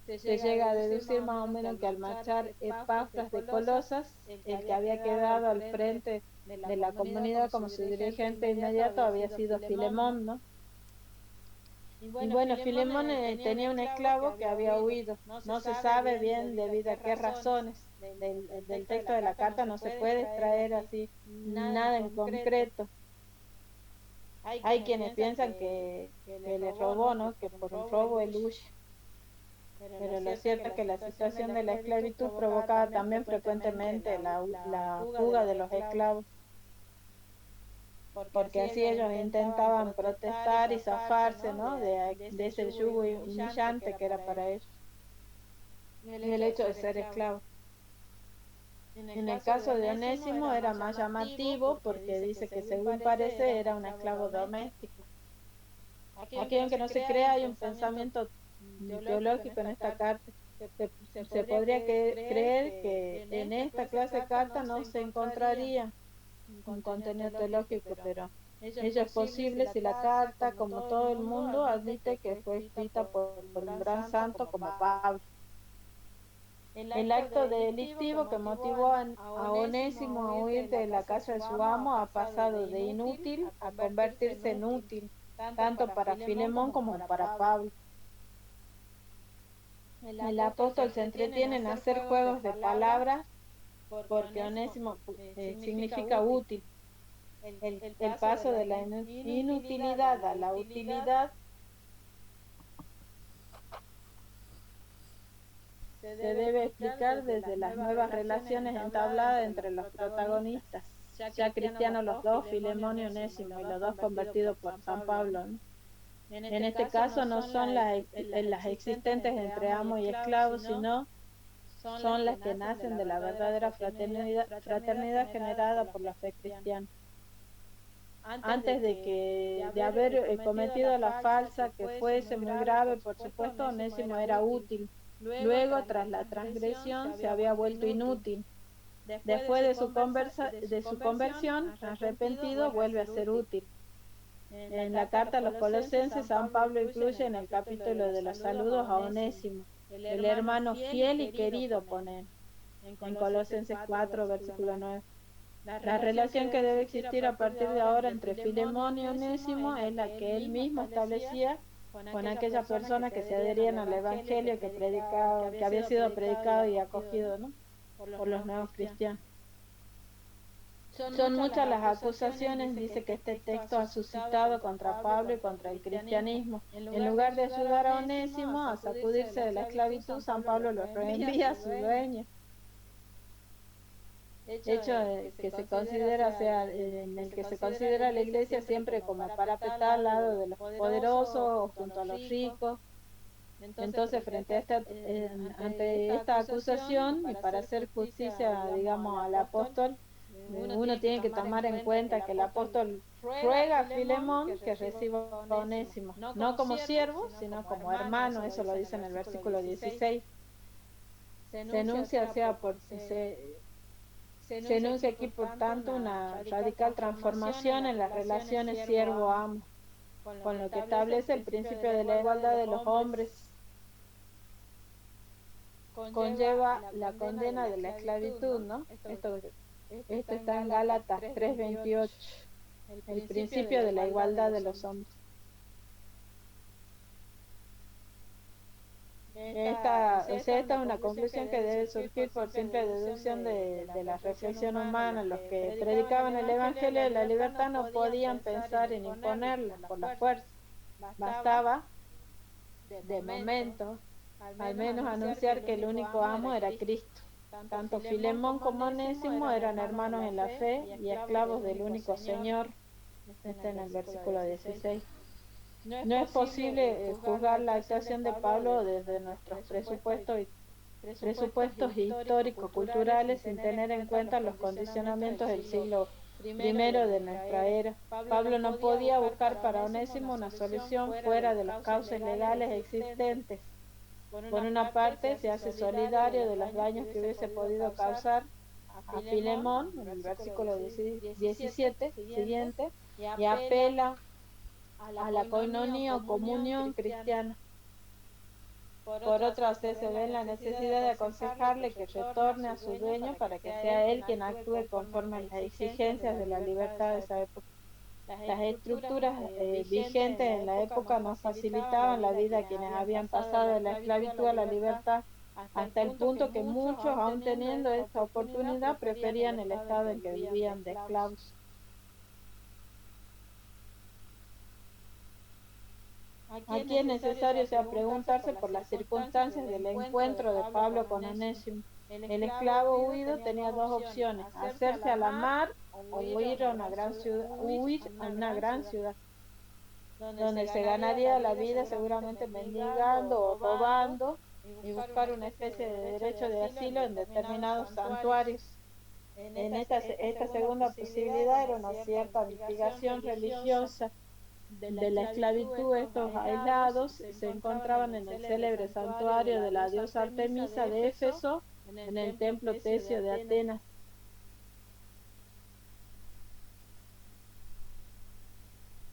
Se llega a deducir más o menos que al marchar Epafras de Colosas, el que había quedado al frente de la comunidad como su dirigente inmediato había sido Filemón, ¿no? Y bueno, Filemón tenía un esclavo que había huido. No se sabe bien debido a qué razones. Del texto de la carta no se puede extraer así nada en concreto. Hay quienes piensan que le robó, ¿no? Que por un robo él huye. Pero lo cierto es que la situación de la esclavitud provocaba también frecuentemente la fuga de los esclavos, porque así ellos intentaban protestar y zafarse, ¿no? de ese yugo humillante que era para ellos, el hecho de ser esclavos. En el caso de Onésimo era más llamativo porque dice que según parece era un esclavo doméstico. Aquí, aunque no se crea, hay un pensamiento teológico en esta carta. Se podría creer que en esta clase de carta no se encontraría un contenido teológico, pero ello es posible si la carta, como todo el mundo, admite que fue escrita por un gran santo como Pablo. El acto delictivo que motivó a Onésimo a huir de la casa de su amo ha pasado de inútil a convertirse en útil, tanto para Filemón como para Pablo. El apóstol se entretiene en hacer juegos de palabras porque Onésimo significa útil. El paso de la inutilidad a la utilidad se debe explicar desde las nuevas relaciones entabladas entre los protagonistas, ya cristianos los dos, Filemón y Onésimo, y los dos convertidos por San Pablo, ¿no? En este caso no son las existentes entre amo y esclavo, sino son las que nacen de la verdadera fraternidad generada por la fe cristiana. Antes de haber cometido la falsa, que fuese muy grave, por supuesto, Onésimo era útil. Luego, tras la transgresión, se había vuelto inútil. Después de su conversión, arrepentido, vuelve a ser útil. En la carta a los Colosenses, San Pablo incluye en el capítulo de los saludos a Onésimo, el hermano fiel y querido, pone en Colosenses 4, versículo 9. La relación que debe existir a partir de ahora entre Filemón y Onésimo es la que él mismo establecía con aquellas personas que se adherían al Evangelio que había sido predicado y acogido, ¿no? por los nuevos cristianos. Son muchas las acusaciones, dice, que este texto ha suscitado contra Pablo y contra el cristianismo. En lugar de ayudar a Onésimo a sacudirse de la esclavitud, San Pablo lo reenvía a su dueño. Hecho que se considera, en el que se considera la iglesia siempre como parapetada al lado de los poderosos o junto a los ricos. Entonces, ante esta acusación, y para hacer justicia, digamos, al apóstol, uno tiene que tomar en cuenta que el apóstol ruega a Filemón que reciba a Onésimo, no como siervo, sino como hermano. Eso lo dice en el versículo 16. Se enuncia aquí, por tanto, una radical transformación en las relaciones siervo-amo, con lo que establece el principio de la igualdad de los hombres. Conlleva la condena de la esclavitud, ¿no? Esto está en Gálatas 3:28, el principio de la igualdad de los hombres. Esta es una conclusión que debe surgir por simple deducción de la reflexión humana. Los que predicaban el Evangelio de la libertad no podían pensar en imponerla por la fuerza. Bastaba de momento, al menos anunciar que el único amo era Cristo. Tanto Filemón como Onésimo eran hermanos en la fe y esclavos del único Señor. Está en el versículo 16. No es posible juzgar la actuación de Pablo desde nuestros presupuestos histórico-culturales sin tener en cuenta los condicionamientos del siglo primero de nuestra era. Pablo no podía buscar para Onésimo una solución fuera de los cauces legales existentes. Por una parte, se hace solidario de los daños que hubiese podido causar a Filemón, en el versículo 17 siguiente, y apela a la coinonía o comunión cristiana. Por otra, se ve la necesidad de aconsejarle que retorne a su dueño para que sea él quien actúe conforme a las exigencias de la libertad de esa época. Las estructuras vigentes en la época no facilitaban la vida a quienes habían pasado de la esclavitud a la libertad, hasta el punto que muchos, aún teniendo esta oportunidad, preferían el estado en que vivían de esclavos. Aquí es necesario preguntarse por las circunstancias del encuentro de Pablo con Onésimo. El esclavo huido tenía dos opciones: hacerse a la mar o huir a una gran ciudad, donde se ganaría la vida seguramente mendigando o robando y buscar una especie de derecho de asilo en determinados santuarios. En esta segunda posibilidad era una cierta mitigación religiosa de la esclavitud. Estos aislados se encontraban en el célebre santuario de la diosa Artemisa de Éfeso, en el templo Tesio de Atenas.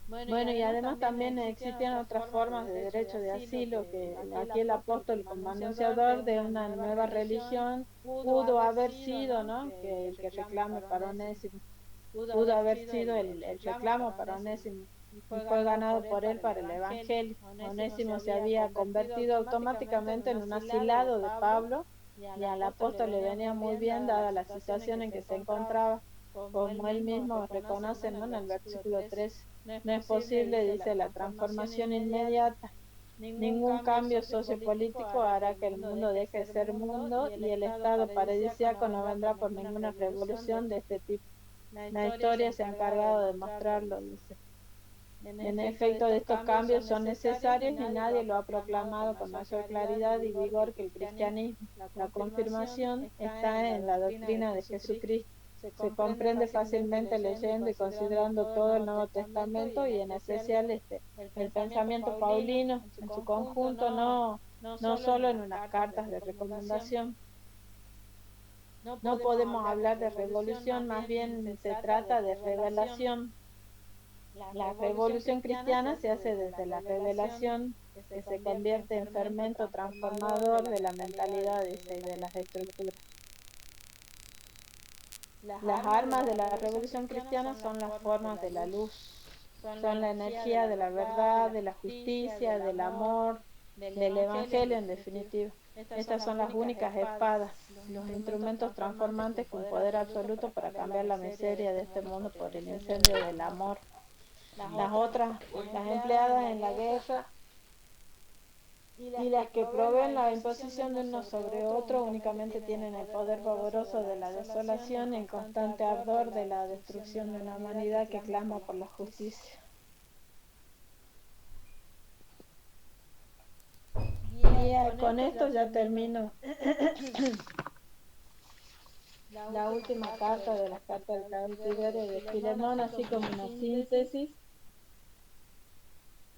Bueno, y además también existían otras formas de derecho de asilo, que aquí el apóstol, como anunciador de una nueva religión, pudo haber sido, ¿no?, que el que reclame para Onésimo, pudo haber sido el reclamo para Onésimo, y fue ganado por él para el Evangelio. Onésimo se había convertido automáticamente en un asilado de Pablo, y al apóstol le venía muy bien dada la situación en que se encontraba, como él mismo reconoce, ¿no?, en el versículo 3. No es posible, dice, la transformación inmediata. Ningún cambio sociopolítico hará que el mundo deje de ser mundo, y el estado paradisíaco no vendrá por ninguna revolución de este tipo. La historia se ha encargado de mostrarlo, dice. En efecto, de estos cambios son necesarios y nadie lo ha proclamado con mayor claridad y vigor que el cristianismo. La confirmación está en la doctrina de Jesucristo. Se comprende fácilmente leyendo y considerando todo el Nuevo Testamento, y en especial el pensamiento paulino en su conjunto, no solo en unas cartas de recomendación. No podemos hablar de revolución, más bien se trata de revelación. La revolución cristiana se hace desde la revelación, que se convierte en fermento transformador de la mentalidad y de las estructuras. Las armas de la revolución cristiana son las formas de la luz, son la energía de la verdad, de la justicia, del amor, del evangelio en definitiva. Estas son las únicas espadas, los instrumentos transformantes con poder absoluto para cambiar la miseria de este mundo por el incendio del amor. Las otras, las empleadas en la guerra y las que proveen la imposición de uno sobre otro, únicamente tienen el poder pavoroso de la desolación y el constante ardor de la destrucción de una humanidad que clama por la justicia. Y con esto ya termino la última carta de las cartas del cautiverio de Filemón, así como una síntesis.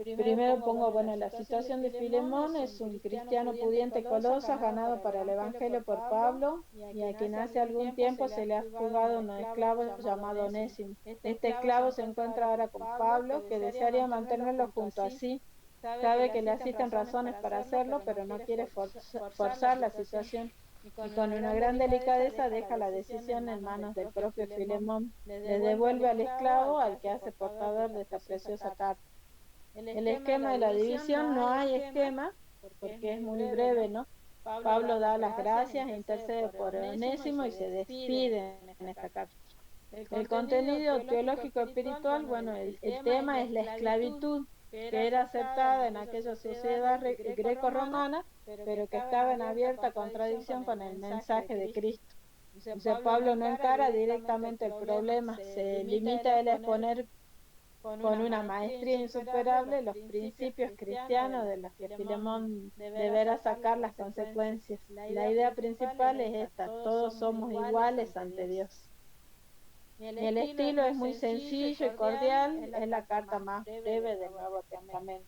Primero pongo, la situación de Filemón: es un cristiano pudiente Colosas, ganado para el Evangelio por Pablo, y a quien hace algún tiempo se le ha fugado un esclavo llamado Onésimo. Este esclavo se encuentra ahora con Pablo, que desearía mantenerlo junto a sí. Sabe que le asisten razones para hacerlo, pero no quiere forzar la situación, y con una gran delicadeza deja la decisión en manos del propio Filemón. Le devuelve al esclavo al que hace portador de esta preciosa carta. El esquema de la división: no hay esquema, porque es muy breve, ¿no? Pablo da las gracias, intercede por Onésimo y se despide en esta carta. El contenido teológico espiritual, el tema es la esclavitud. que era aceptada en aquella sociedad greco-romana, pero que estaba en abierta contradicción con el mensaje de Cristo. O sea, Pablo no encara directamente el problema, se limita él a exponer con una maestría insuperable los principios cristianos de los que Filemón deberá sacar las consecuencias. La idea principal es esta: todos somos iguales ante Dios. Y el estilo es muy sencillo y cordial, es la carta más breve del Nuevo Testamento.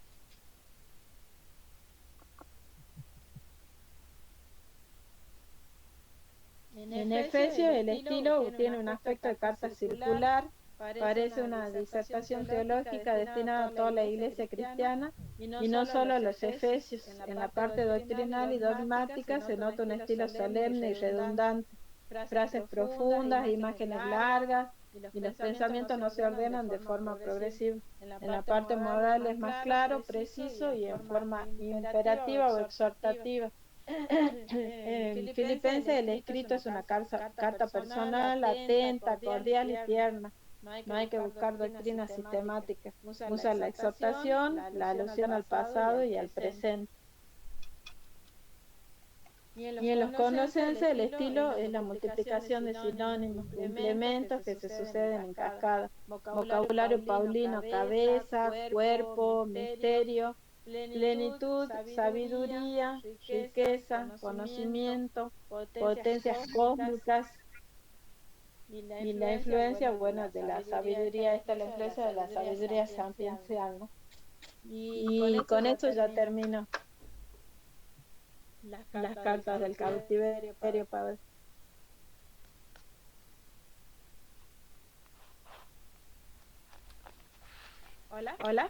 En Efesios el estilo tiene un aspecto de carta circular, parece una disertación teológica destinada a toda la iglesia cristiana y no solo a los efesios. En la parte doctrinal y dogmática se nota un estilo solemne y redundante, frases profundas, imágenes largas, y los pensamientos no se ordenan de forma progresiva. En la parte moral es más claro, preciso y en forma imperativa o exhortativa. En Filipenses el escrito es una carta personal, atenta, cordial y tierna. No hay que buscar doctrina sistemática. Usa la exhortación, la alusión al pasado y al presente. Y en los Colosenses el estilo es la multiplicación de sinónimos, de implementos que se suceden en cascada. Vocabulario paulino: cabeza, cuerpo, misterio, plenitud, sabiduría, riqueza, conocimiento, potencias cósmicas y la influencia, bueno, de la sabiduría. Esta es la influencia de la sabiduría sapiencial, ¿no? Y con esto ya termino las cartas del cautiverio, Padre. Hola.